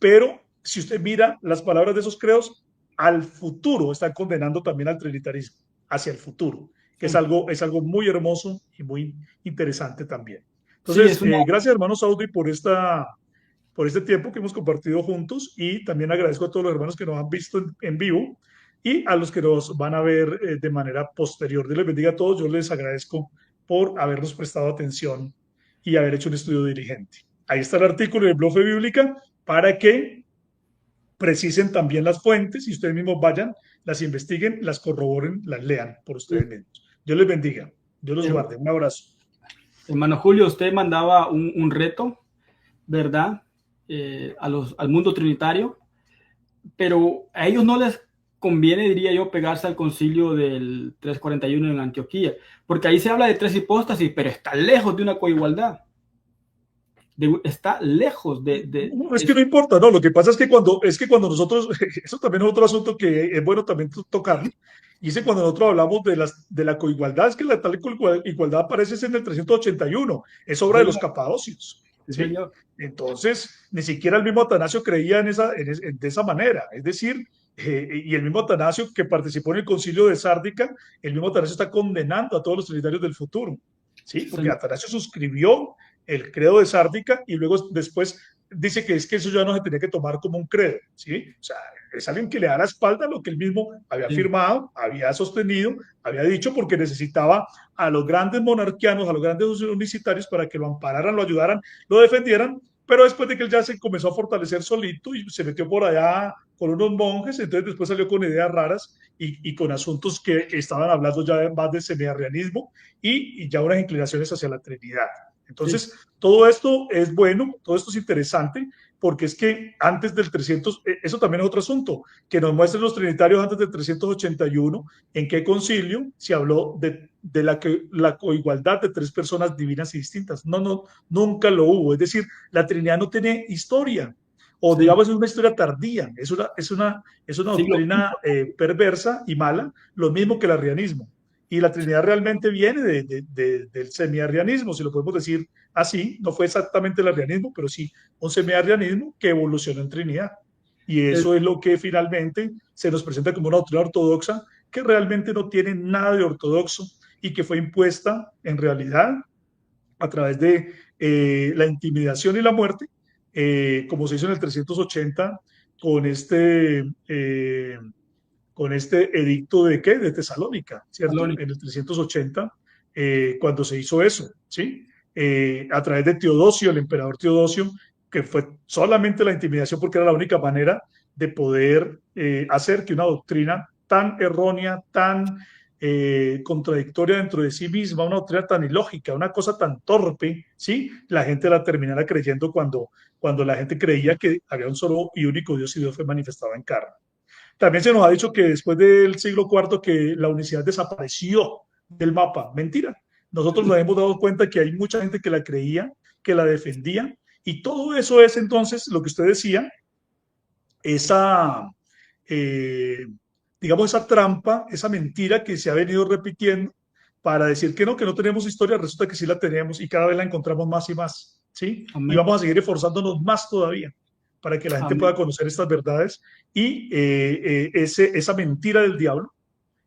pero si usted mira las palabras de esos credos, al futuro están condenando también al trinitarismo, hacia el futuro, que Sí, es algo muy hermoso y muy interesante también. sí, Entonces, es una, gracias hermano Saudi por este tiempo que hemos compartido juntos y también agradezco a todos los hermanos que nos han visto en vivo y a los que nos van a ver de manera posterior. Dios les bendiga a todos. Yo les agradezco por habernos prestado atención y haber hecho un estudio dirigente. Ahí está el artículo de Blofe Bíblica para que precisen también las fuentes y ustedes mismos vayan, las investiguen, las corroboren, las lean por ustedes mismos. Dios les bendiga. Dios los guarde. Un abrazo. hermano Julio, usted mandaba un reto, ¿verdad? Al mundo trinitario, pero a ellos no les conviene, diría yo, pegarse al concilio del 341 en Antioquía, porque ahí se habla de tres hipóstasis, pero está lejos de una coigualdad, está lejos No, es que no importa, no, lo que pasa es que cuando nosotros, eso también es otro asunto que es bueno también tocarlo, y es que cuando nosotros hablamos de la coigualdad, es que la tal igualdad aparece en el 381, es sí, obra de los señor, capadocios, sí, ¿sí? señor. Entonces, ni siquiera el mismo Atanasio creía de esa manera, es decir, y el mismo Atanasio que participó en el concilio de Sárdica, el mismo Atanasio está condenando a todos los trinitarios del futuro, ¿sí? Sí, Porque señor. Atanasio suscribió el credo de Sárdica y luego después dice que es que eso ya no se tenía que tomar como un credo, ¿sí? O sea, es alguien que le da la espalda a lo que él mismo había Sí, firmado, había sostenido, había dicho, porque necesitaba a los grandes monarquianos, a los grandes unicitarios para que lo ampararan, lo ayudaran, lo defendieran, pero después de que él ya se comenzó a fortalecer solito y se metió por allá con unos monjes, entonces después salió con ideas raras y con asuntos que estaban hablando ya más de semiarrianismo y ya unas inclinaciones hacia la Trinidad. sí, Entonces, todo esto es bueno, todo esto es interesante, porque es que antes del 300, eso también es otro asunto, que nos muestren los trinitarios antes del 381, en qué concilio se habló de la coigualdad de tres personas divinas y distintas. No, no, nunca lo hubo. Es decir, la Trinidad no tiene historia, o sí. digamos es una historia tardía, es una Siglo doctrina V. perversa y mala, lo mismo que el arrianismo. Y la Trinidad realmente viene del semiarrianismo, si lo podemos decir así. No fue exactamente el arrianismo, pero sí un semiarrianismo que evolucionó en Trinidad. Y El- eso es lo que finalmente se nos presenta como una doctrina ortodoxa que realmente no tiene nada de ortodoxo y que fue impuesta en realidad a través de la intimidación y la muerte, como se hizo en el 380 con con este edicto de qué? De Tesalónica, ¿cierto? Salónica. En el 380, cuando se hizo eso, ¿sí? A través de Teodosio, el emperador Teodosio, que fue solamente la intimidación porque era la única manera de poder hacer que una doctrina tan errónea, tan contradictoria dentro de sí misma, una doctrina tan ilógica, una cosa tan torpe, ¿sí? La gente la terminara creyendo cuando la gente creía que había un solo y único Dios y Dios fue manifestado en carne. También se nos ha dicho que después del siglo IV que la unicidad desapareció del mapa. Mentira. Nosotros nos hemos dado cuenta que hay mucha gente que la creía, que la defendía, y todo eso es entonces lo que usted decía, esa, eh, digamos, esa trampa, esa mentira que se ha venido repitiendo para decir que no tenemos historia, resulta que sí la tenemos y cada vez la encontramos más y más, ¿sí? Y Amén. vamos a seguir esforzándonos más todavía para que la gente pueda Amén. conocer estas verdades y esa mentira del diablo,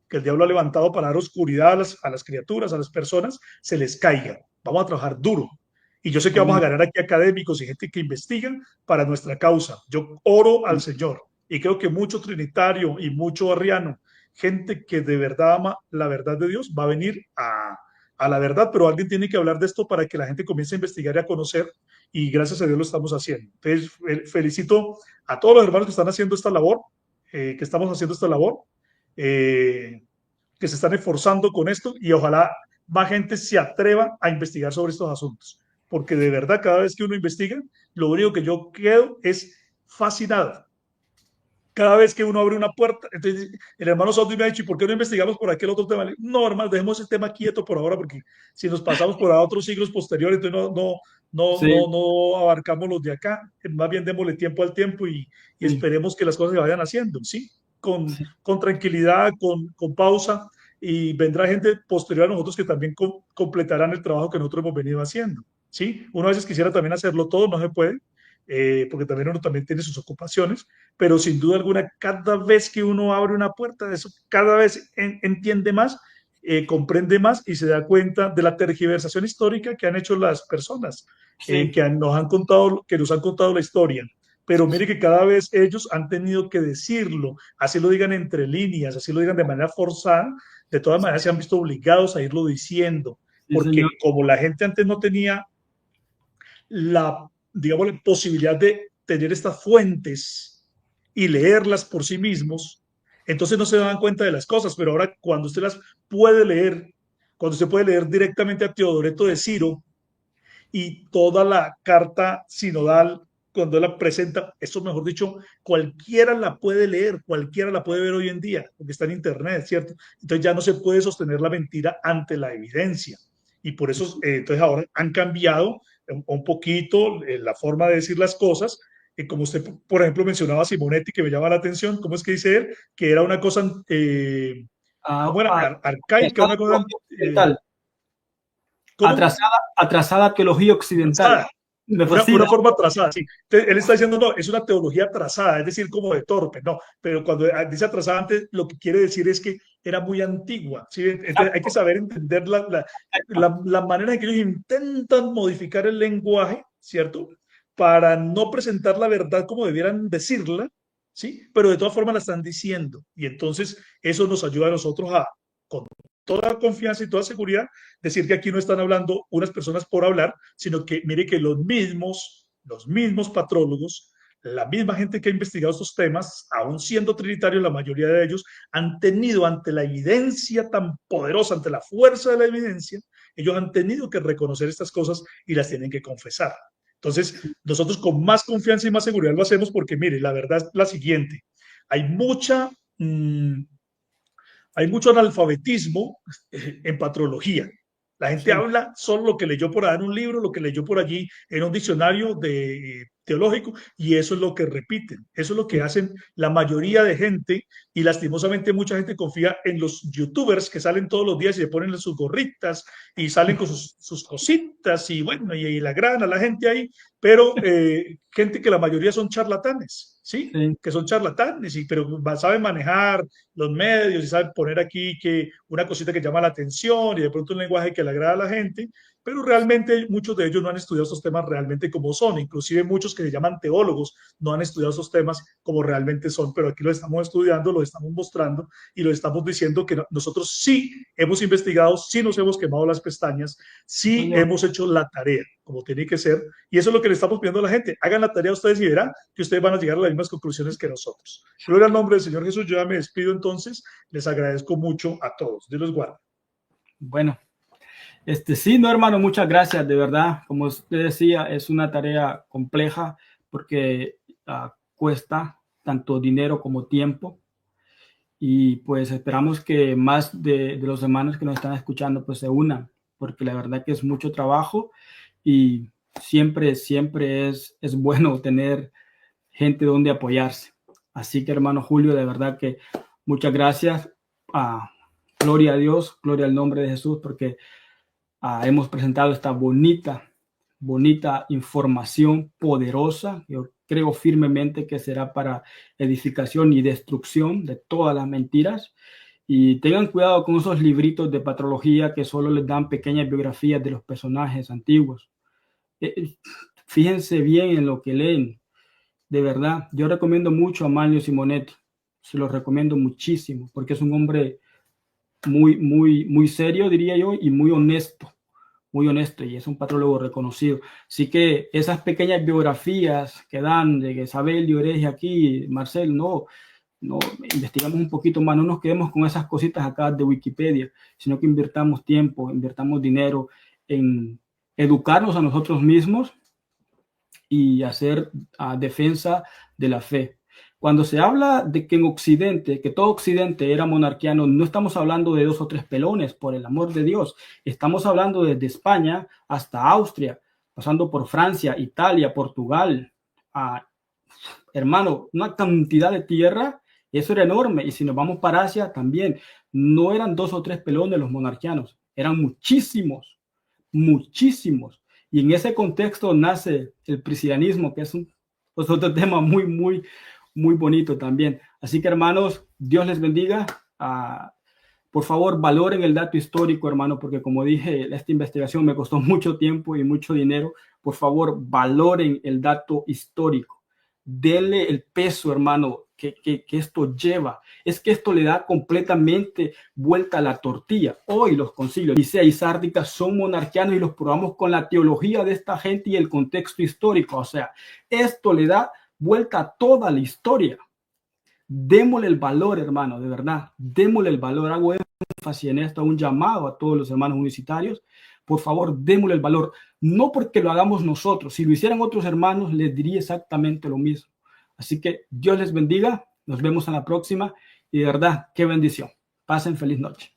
que el diablo ha levantado para dar oscuridad a las criaturas, a las personas, se les caiga. Vamos a trabajar duro. Y yo sé que vamos a Amén. ganar aquí académicos y gente que investigan para nuestra causa. Yo oro al Señor y creo que mucho trinitario y mucho arriano, gente que de verdad ama la verdad de Dios, va a venir a la verdad, pero alguien tiene que hablar de esto para que la gente comience a investigar y a conocer, y gracias a Dios lo estamos haciendo. Entonces, felicito a todos los hermanos que están haciendo esta labor, que estamos haciendo esta labor, eh, que se están esforzando con esto y ojalá más gente se atreva a investigar sobre estos asuntos, porque de verdad cada vez que uno investiga, lo único que yo quedo es fascinado. Cada vez que uno abre una puerta, entonces el hermano Saudi me ha dicho, ¿y por qué no investigamos por aquel otro tema? No, hermano, dejemos ese tema quieto por ahora, porque si nos pasamos por a otros siglos posteriores, entonces Sí, no abarcamos los de acá. Más bien démosle tiempo al tiempo y sí, esperemos que las cosas se vayan haciendo, ¿sí? sí, Con tranquilidad, con pausa, y vendrá gente posterior a nosotros que también completarán el trabajo que nosotros hemos venido haciendo, ¿sí? Uno a veces quisiera también hacerlo todo, no se puede, porque también uno también tiene sus ocupaciones, pero sin duda alguna, cada vez que uno abre una puerta, eso cada vez entiende más, comprende más y se da cuenta de la tergiversación histórica que han hecho las personas, Sí, que nos han contado la historia. Pero mire que cada vez ellos han tenido que decirlo, así lo digan entre líneas, así lo digan de manera forzada, de todas maneras se han visto obligados a irlo diciendo, sí, señor. porque como la gente antes no tenía digamos, la posibilidad de tener estas fuentes y leerlas por sí mismos, entonces no se dan cuenta de las cosas, pero ahora cuando usted las puede leer, cuando usted puede leer directamente a Teodoreto de Ciro y toda la carta sinodal, cuando él la presenta, eso mejor dicho, cualquiera la puede leer, cualquiera la puede ver hoy en día, porque está en internet, ¿cierto? Entonces ya no se puede sostener la mentira ante la evidencia. Y por eso, entonces ahora han cambiado un poquito la forma de decir las cosas. Como usted, por ejemplo, mencionaba a Simonetti, que me llama la atención, ¿cómo es que dice él? Que era una cosa, Ah, ¿cómo era? Arcaica, una cosa, occidental. ¿cómo? Atrasada teología occidental. Trazada, Me fascina. una forma trazada, sí. Entonces, él está diciendo, no, es una teología trazada, es decir, como de torpe, no, pero cuando dice atrasada antes, lo que quiere decir es que era muy antigua, ¿sí? Entonces, hay que saber entender la manera en que ellos intentan modificar el lenguaje, ¿cierto? Para no presentar la verdad como debieran decirla, ¿sí? Pero de todas formas la están diciendo, y entonces eso nos ayuda a nosotros a, con toda confianza y toda seguridad, decir que aquí no están hablando unas personas por hablar, sino que mire que los mismos patrólogos, la misma gente que ha investigado estos temas, aún siendo trinitarios, la mayoría de ellos han tenido ante la evidencia tan poderosa, ante la fuerza de la evidencia, ellos han tenido que reconocer estas cosas y las tienen que confesar. Entonces, nosotros con más confianza y más seguridad lo hacemos porque, mire, la verdad es la siguiente, hay mucha... hay mucho analfabetismo en patrología. La gente Sí, habla solo lo que leyó por ahí en un libro, lo que leyó por allí en un diccionario teológico, y eso es lo que repiten. Eso es lo que sí, hacen la mayoría de gente, y lastimosamente mucha gente confía en los youtubers que salen todos los días y se ponen sus gorritas y salen con sus cositas y bueno, y la grana, la gente ahí, pero gente que la mayoría son charlatanes, ¿sí? sí. Que son charlatanes, pero saben manejar los medios y saben poner aquí que una cosita que llama la atención y de pronto un lenguaje que le agrada a la gente, pero realmente muchos de ellos no han estudiado estos temas realmente como son, inclusive muchos que se llaman teólogos no han estudiado estos temas como realmente son, pero aquí lo estamos estudiando, lo estamos mostrando y lo estamos diciendo que nosotros sí hemos investigado, sí nos hemos quemado las pestañas, Sí, sí señor. hemos hecho la tarea como tiene que ser, y eso es lo que le estamos pidiendo a la gente, hagan la tarea ustedes y verán que ustedes van a llegar a las mismas conclusiones que nosotros. Gloria al nombre del Señor Jesús, yo ya me despido entonces, les agradezco mucho a todos, Dios los guarde. Bueno, sí, no, hermano, muchas gracias, de verdad. Como usted decía, es una tarea compleja porque cuesta tanto dinero como tiempo. Y pues esperamos que más de los hermanos que nos están escuchando pues se unan, porque la verdad que es mucho trabajo y siempre es bueno tener gente donde apoyarse. Así que hermano Julio, de verdad que muchas gracias. Gloria a Dios, gloria al nombre de Jesús, porque hemos presentado esta bonita información poderosa. Yo creo firmemente que será para edificación y destrucción de todas las mentiras. Y tengan cuidado con esos libritos de patrología que solo les dan pequeñas biografías de los personajes antiguos. Fíjense bien en lo que leen. De verdad, yo recomiendo mucho a Manlio Simonetti. Se lo recomiendo muchísimo porque es un hombre muy serio, diría yo, y muy honesto, y es un patrólogo reconocido. Así que esas pequeñas biografías que dan de que Isabel de Oreja aquí, Marcel, no, investigamos un poquito más, no nos quedemos con esas cositas acá de Wikipedia, sino que invirtamos tiempo, invirtamos dinero en educarnos a nosotros mismos y hacer defensa de la fe. Cuando se habla de que en Occidente, que todo Occidente era monarquiano, no estamos hablando de 2 o 3 pelones, por el amor de Dios. Estamos hablando desde España hasta Austria, pasando por Francia, Italia, Portugal. Hermano, una cantidad de tierra, eso era enorme. Y si nos vamos para Asia también, no eran 2 o 3 pelones los monarquianos, eran muchísimos. Y en ese contexto nace el priscianismo, que es pues otro tema muy bonito también. Así que hermanos, Dios les bendiga. Por favor, valoren el dato histórico, hermano, porque como dije, esta investigación me costó mucho tiempo y mucho dinero. Por favor, valoren el dato histórico. Denle el peso, hermano, que esto lleva. Es que esto le da completamente vuelta a la tortilla. Hoy los concilios Nicea y Sárdica son monarquianos y los probamos con la teología de esta gente y el contexto histórico. O sea, esto le da vuelta a toda la historia. Démosle el valor, hermano, de verdad. Démosle el valor. Hago énfasis en esto, un llamado a todos los hermanos universitarios. Por favor, démosle el valor. No porque lo hagamos nosotros. Si lo hicieran otros hermanos, les diría exactamente lo mismo. Así que Dios les bendiga. Nos vemos en la próxima. Y de verdad, qué bendición. Pasen feliz noche.